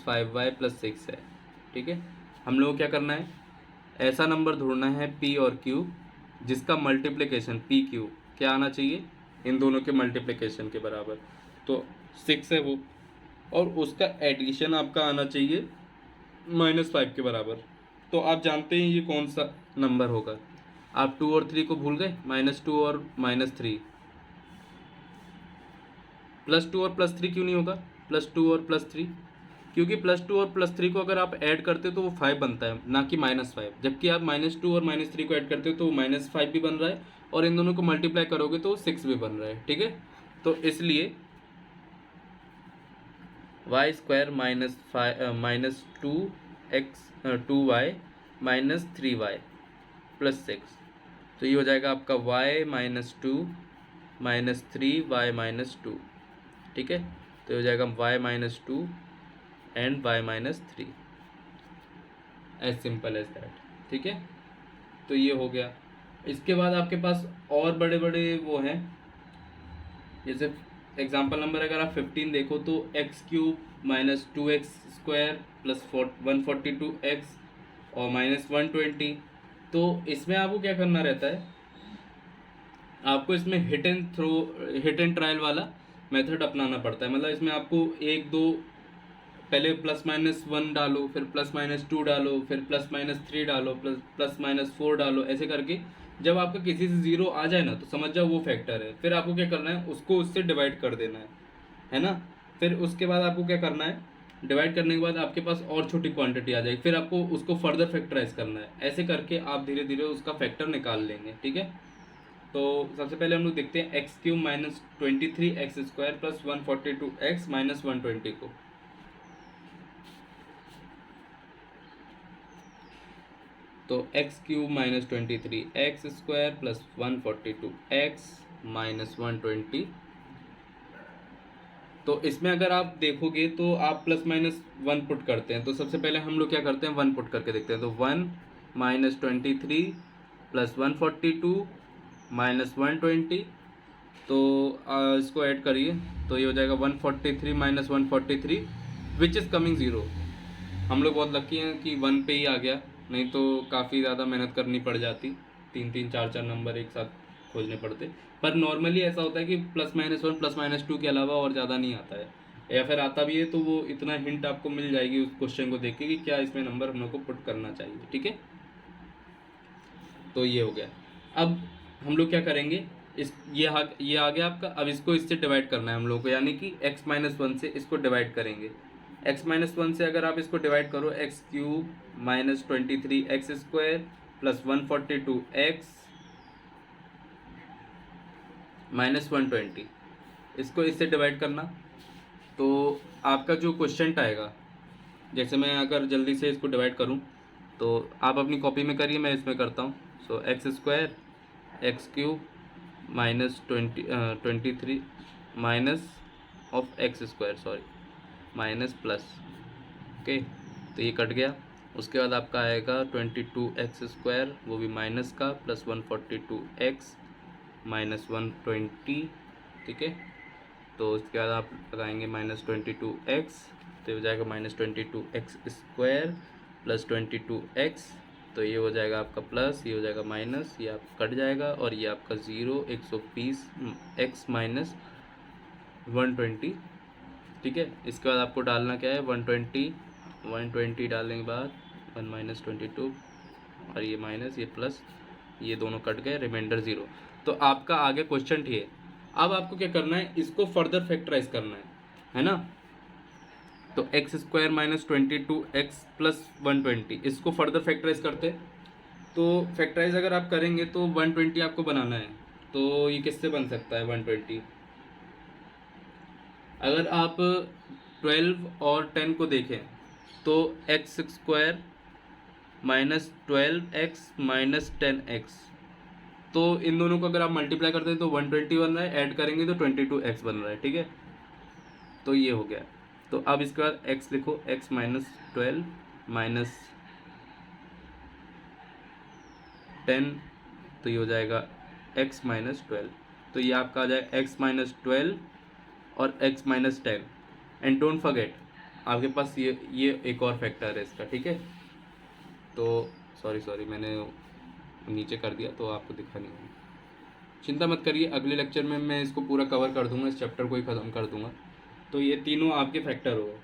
5y + 6 है। ठीक है, हम लोग को क्या करना है, ऐसा नंबर ढूंढना है p और q जिसका मल्टीप्लिकेशन p q क्या आना चाहिए, इन दोनों के मल्टीप्लिकेशन के बराबर। तो 6 है वो, और उसका एडिशन आपका आना चाहिए -5 के बराबर। तो आप जानते हैं ये कौन सा नंबर होगा। आप 2 और 3 को भूल गए, -2 और -3, +2 और +3 क्यों नहीं होगा, +2 और +3, क्योंकि +2 और +3 को अगर आप ऐड करते हो तो वो 5 बनता है, ना कि -5। जबकि आप -2 और -3 को ऐड करते हो तो -5 भी बन रहा है, और इन दोनों को मल्टीप्लाई करोगे तो 6 भी बन रहा है। ठीक है, तो इसलिए y² -2y -3y + 6, तो ये हो जाएगा आपका y -2 -3y -2। ठीक है, तो ये हो जाएगा y -2 and y -3, as simple as that. ठीक है, तो ये हो गया। इसके बाद आपके पास और बड़े बड़े वो हैं, जैसे एग्जांपल नंबर अगर आप 15 देखो तो x³ -2x² + 142x और -120। तो इसमें आपको क्या करना रहता है, आपको इसमें हिट एंड ट्रायल वाला मेथड अपनाना पड़ता है। मतलब इसमें आपको एक दो पहले +-1 डालो, फिर +-2 डालो, फिर +-3 डालो, +-4 डालो, ऐसे करके जब आपका किसी से जीरो आ जाए ना तो समझ जाओ वो फैक्टर है। फिर आपको क्या करना है, उसको उससे डिवाइड कर देना है ना। फिर उसके बाद आपको क्या करना है, डिवाइड करने के बाद आपके पास और छोटी क्वांटिटी आ जाएगी, फिर आपको उसको फर्दर फैक्टराइज करना है। ऐसे करके आप धीरे धीरे उसका फैक्टर निकाल लेंगे। ठीक है, तो सबसे पहले हम लोग देखते हैं x³ -23x² + 142x -120 को। तो x³ -23x² + 142x -120। तो इसमें अगर आप देखोगे तो आप +-1 पुट करते हैं। तो सबसे पहले हम लोग क्या करते हैं, 1 पुट करके देखते हैं। तो 1 -23 + 142 -120, तो इसको ऐड करिए तो ये हो जाएगा 143 - 143 विच इज़ कमिंग 0। हम लोग बहुत लकी हैं कि 1 पे ही आ गया, नहीं तो काफ़ी ज़्यादा मेहनत करनी पड़ जाती, 3-3 4-4 नंबर एक साथ खोजने पड़ते। पर नॉर्मली ऐसा होता है कि +-1 +-2 के अलावा और ज़्यादा नहीं आता है, या फिर आता भी है तो वो इतना हिंट आपको मिल जाएगी उस क्वेश्चन को देख के कि क्या इसमें नंबर हम लोग को पुट करना चाहिए। ठीक है, तो ये हो गया। अब हम लोग क्या करेंगे, इस ये आ गया आपका। अब इसको इससे डिवाइड करना है हम लोग को, यानी कि x-1 से इसको डिवाइड करेंगे। x-1 से अगर आप इसको डिवाइड करो, x³ -23x² + 142x -120, इसको इससे डिवाइड करना तो आपका जो क्वेश्चन आएगा, जैसे मैं अगर जल्दी से इसको डिवाइड करूं तो आप अपनी कॉपी में करिए, मैं इसमें करता हूं। So X square X cube minus 23 minus of X square, sorry minus plus, okay, तो ये कट गया। उसके बाद आपका आएगा 22x स्क्वायर, वो भी माइनस का, प्लस 142x माइनस 120, ठीक है। तो उसके बाद आप लगाएंगे माइनस 22x, तो ये हो जाएगा minus 22x square plus 22x, तो ये हो जाएगा आपका प्लस, ये हो जाएगा माइनस, ये आप कट जाएगा, और ये आपका 0 120 x माइनस 120, ठीक है। इसके बाद आपको डालना क्या है, 120 डालने के बाद 1 माइनस 22, और ये माइनस, ये प्लस, ये दोनों कट गए, रिमाइंडर 0। तो आपका आगे क्वेश्चन ये, अब आपको क्या करना है, इसको फर्दर फैक्टराइज करना है ना। तो x square minus 22x plus 120, इसको फर्दर फैक्टराइज करते हैं। तो फैक्टराइज अगर आप करेंगे तो 120 आपको बनाना है, तो ये किससे बन सकता है 120, अगर आप 12 और 10 को देखें तो x square minus 12x minus 10x, तो इन दोनों को अगर आप मल्टीप्लाई करते हैं तो 120 बन रहा है, ऐड करेंगे तो 22x बन रहा है, ठीक है। तो ये हो गया। तो अब इसके बाद x लिखो, x माइनस 12 माइनस 10, तो ये हो जाएगा x माइनस 12, तो ये आपका आ जाएगा x माइनस 12 और x minus 10, and don't forget आपके पास ये एक और फैक्टर है इसका, ठीक है। तो सॉरी मैंने नीचे कर दिया तो आपको दिखा नहीं होगा, चिंता मत करिए, अगले लेक्चर में मैं इसको पूरा कवर कर दूंगा, इस चैप्टर को ही ख़त्म कर दूंगा। तो ये तीनों आपके फैक्टर हो गए।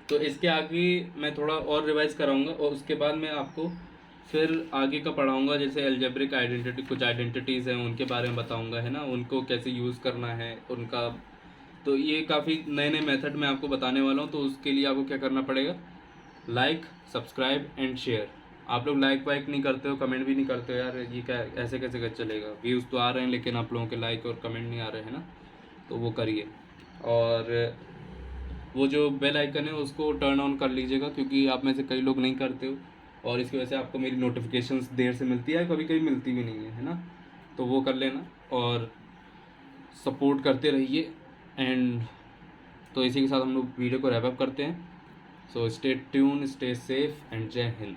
तो इसके आगे मैं थोड़ा और रिवाइज कराऊंगा, और उसके बाद मैं आपको फिर आगे का पढ़ाऊंगा, जैसे अलजेब्रिक आइडेंटिटी, कुछ आइडेंटिटीज़ हैं उनके बारे में बताऊंगा, है ना, उनको कैसे यूज़ करना है उनका। तो ये काफ़ी नए नए मेथड मैं आपको बताने वाला हूँ। तो उसके लिए आपको क्या करना पड़ेगा, लाइक सब्सक्राइब एंड शेयर। आप लोग लाइक वाइक नहीं करते हो, कमेंट भी नहीं करते हो, यार ये क्या, ऐसे कैसे चलेगा, व्यूज़ तो आ रहे हैं लेकिन आप लोगों के लाइक और कमेंट नहीं आ रहे हैं ना, तो वो करिए। और वो जो बेल आइकन है उसको टर्न ऑन कर लीजिएगा, क्योंकि आप में से कई लोग नहीं करते हो, और इसकी वजह से आपको मेरी नोटिफिकेशंस देर से मिलती है, कभी कभी मिलती भी नहीं है ना। तो वो कर लेना और सपोर्ट करते रहिए। एंड तो इसी के साथ हम लोग वीडियो को रैप अप करते हैं। So stay tune, stay safe and जय हिंद।